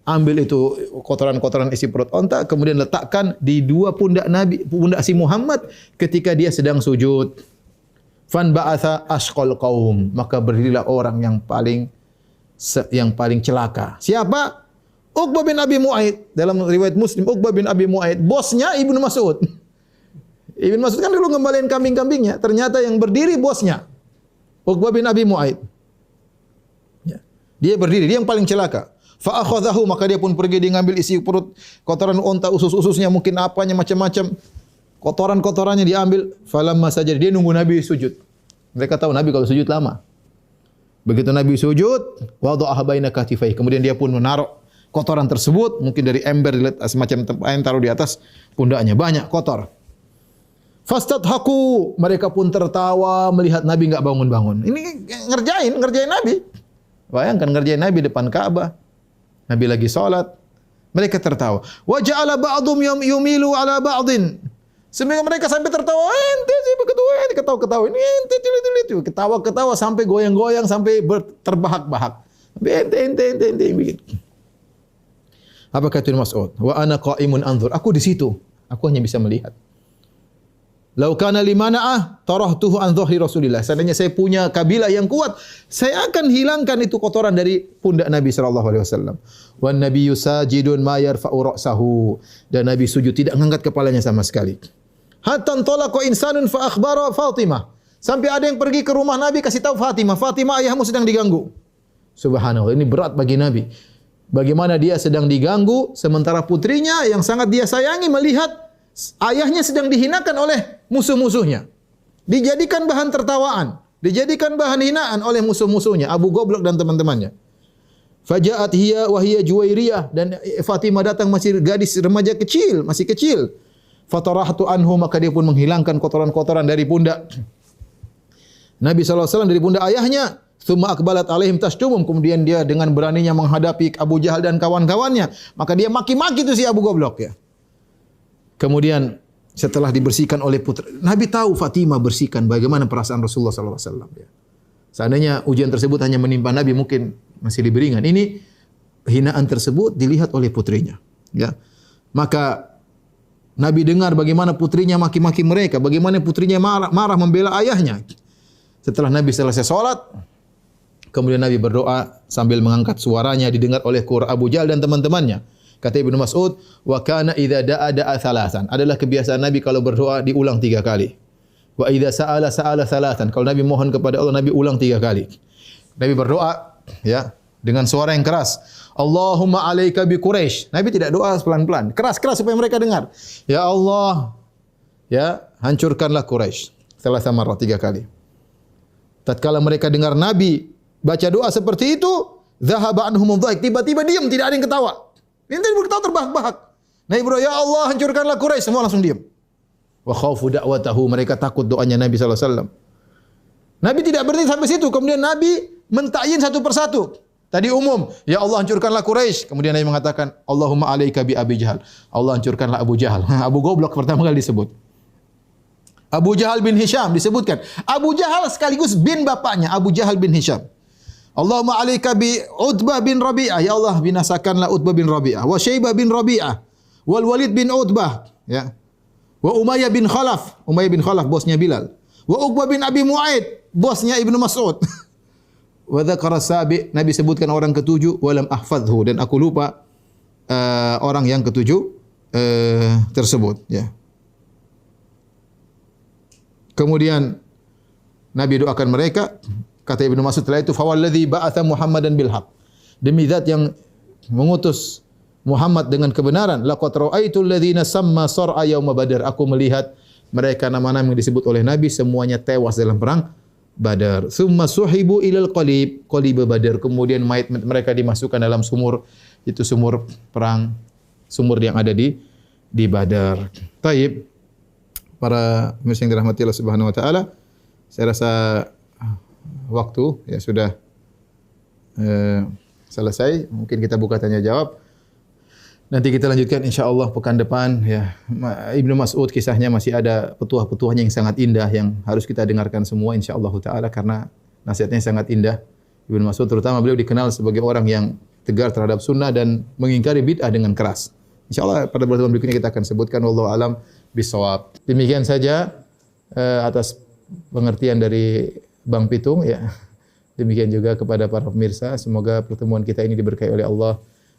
Ambil itu kotoran-kotoran isi perut onta, kemudian letakkan di dua pundak si Muhammad ketika dia sedang sujud. Fan ba'atha ashqal qaum. Maka berdirilah orang yang paling celaka. Siapa? Uqbah bin Abi Mu'aid. Dalam riwayat Muslim, Uqbah bin Abi Mu'aid, bosnya Ibnu Mas'ud. Ibnu Mas'ud kan dulu ngembaliin kambing-kambingnya, ternyata yang berdiri bosnya, Uqbah bin Abi Mu'aid. Ya. Dia berdiri, dia yang paling celaka. Fa akhadhahu, maka dia pun pergi, dia ngambil isi perut kotoran unta, usus-ususnya, mungkin apanya macam-macam. Kotoran-kotorannya diambil. Falamma sajada, dia nunggu Nabi sujud. Mereka tahu Nabi kalau sujud lama. Begitu Nabi sujud, wada'aha baina katifai, kemudian dia pun menaruh kotoran tersebut, mungkin dari ember semacam tempat yang taruh di atas pundaknya, banyak kotor. Fastadhaku, mereka pun tertawa melihat Nabi enggak bangun-bangun. Ini ngerjain Nabi. Bayangkan ngerjain Nabi depan Ka'bah. Nabi lagi salat. Mereka tertawa. Wa ja'ala ba'dhum yumilu 'ala ba'dhin. Sehingga mereka sampai tertawa, ente sih begitu, ketawa-ketawa, ini ente tilu-tilu, ketawa-ketawa sampai goyang-goyang, sampai terbahak-bahak. Ente begitu. Apa kata Ibnu Mas'ud? Wa ana qa'imun anzur. Aku di situ. Aku hanya bisa melihat. Lau kana limana'ah tarahtuhu an dhahri Rasulillah. Seandainya saya punya kabilah yang kuat, saya akan hilangkan itu kotoran dari pundak Nabi sallallahu alaihi wasallam. Wan nabiyyu sajidun ma yarfa'u ra'sahu. Dan Nabi sujud tidak mengangkat kepalanya sama sekali. Hatta talaqa insanun fa akhbara Fatimah. Sampai ada yang pergi ke rumah Nabi kasih tahu Fatimah, "Fatimah, ayahmu sedang diganggu." Subhanallah, ini berat bagi Nabi. Bagaimana dia sedang diganggu sementara putrinya yang sangat dia sayangi melihat ayahnya sedang dihinakan oleh musuh-musuhnya. Dijadikan bahan tertawaan, dijadikan bahan hinaan oleh musuh-musuhnya, Abu Goblok dan teman-temannya. Faja'at hiya wa hiya Juwairiyah, dan Fatimah datang masih gadis remaja kecil, masih kecil. Fatarahtu anhu, maka dia pun menghilangkan kotoran-kotoran dari pundak Nabi sallallahu alaihi wasallam, dari pundak ayahnya. Tsumma aqbalat alaihim tastumum, kemudian dia dengan beraninya menghadapi Abu Jahal dan kawan-kawannya, maka dia maki-maki itu si Abu Goblok ya. Kemudian setelah dibersihkan oleh putra, Nabi tahu Fatimah bersihkan, bagaimana perasaan Rasulullah sallallahu alaihi wasallam ya. Seandainya ujian tersebut hanya menimpa Nabi, mungkin masih lebih ringan. Ini hinaan tersebut dilihat oleh putrinya ya. Maka Nabi dengar bagaimana putrinya maki-maki mereka, bagaimana putrinya marah membela ayahnya. Setelah Nabi selesai salat, kemudian Nabi berdoa sambil mengangkat suaranya, didengar oleh Abu Jahal dan teman-temannya. Kata Ibnu Mas'ud, "Wa kana idza da'a thalathan." Adalah kebiasaan Nabi kalau berdoa diulang 3 kali. Wa idza sa'ala thalathan. Kalau Nabi mohon kepada Allah, Nabi ulang 3 kali. Nabi berdoa ya dengan suara yang keras. Allahumma 'alaika bi Quraisy. Nabi tidak doa pelan-pelan, keras-keras supaya mereka dengar. Ya Allah, ya hancurkanlah Quraisy. Thalatha marrat, 3 kali. Tatkala mereka dengar Nabi baca doa seperti itu, dhahaba anhum dhaik, tiba-tiba diam, tidak ada yang ketawa. Ini berketawa terbahak-bahak. Nabi berdoa, "Ya Allah, hancurkanlah Quraisy." Semua langsung diam. Wa khaufu da'watahu, mereka takut doanya Nabi sallallahu alaihi wasallam. Nabi tidak berhenti sampai situ, kemudian Nabi mentakyin satu persatu. Tadi umum, "Ya Allah, hancurkanlah Quraisy." Kemudian Nabi mengatakan, "Allahumma 'alaika bi Abi Jahal." Allah hancurkanlah Abu Jahal. Abu Goblok pertama kali disebut. Abu Jahal bin Hisham disebutkan. Abu Jahal sekaligus bin bapaknya, Abu Jahal bin Hisham. Allahumma 'alaika bi Utbah bin Rabi'ah. Ya Allah, binasakanlah Utbah bin Rabi'ah. Wa Syaibah bin Rabi'ah. Wal Walid bin Utbah. Ya. Wa Umayyah bin Khalaf, Umayyah bin Khalaf bosnya Bilal. Wa Uqbah bin Abi Mu'aid, bosnya Ibnu Mas'ud. Wa dzakara sabi, Nabi sebutkan orang ketujuh, wa lam ahfadhu, dan aku lupa orang yang ketujuh tersebut, ya. Kemudian Nabi doakan mereka, kata Ibnu Mas'ud setelah itu, fa walladzi ba'atha Muhammadan bil haqq, demi zat yang mengutus Muhammad dengan kebenaran, laqad ra'aitul ladzina samma sar'a yauma badar, aku melihat mereka nama-nama yang disebut oleh Nabi semuanya tewas dalam perang Badar. Tsumma suhibu ilal qalib, qalib Badar, kemudian mayat mereka dimasukkan dalam sumur, itu sumur perang, sumur yang ada di Badar. Taib, para pemirsa yang dirahmati Allah Subhanahu wa taala, saya rasa waktu ya sudah selesai. Mungkin kita buka tanya jawab. Nanti kita lanjutkan insya-Allah pekan depan, ya. Ibnu Mas'ud kisahnya masih ada petuah-petuahnya yang sangat indah yang harus kita dengarkan semua insya-Allah taala, karena nasihatnya sangat indah. Ibnu Mas'ud terutama beliau dikenal sebagai orang yang tegar terhadap sunnah dan mengingkari bid'ah dengan keras. Insya-Allah pada pertemuan berikutnya kita akan sebutkan, wallahu alam bisawab. Demikian saja atas pengertian dari Bang Pitung, ya. Demikian juga kepada para pemirsa, semoga pertemuan kita ini diberkahi oleh Allah,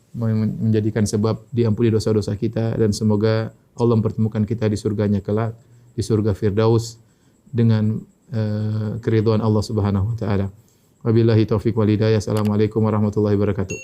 menjadikan sebab diampuni dosa-dosa kita, dan semoga Allah mempertemukan kita di surganya kelak, di surga Firdaus dengan keridhaan Allah Subhanahu wa taala. Wabillahi taufik wal hidayah. Assalamualaikum warahmatullahi wabarakatuh.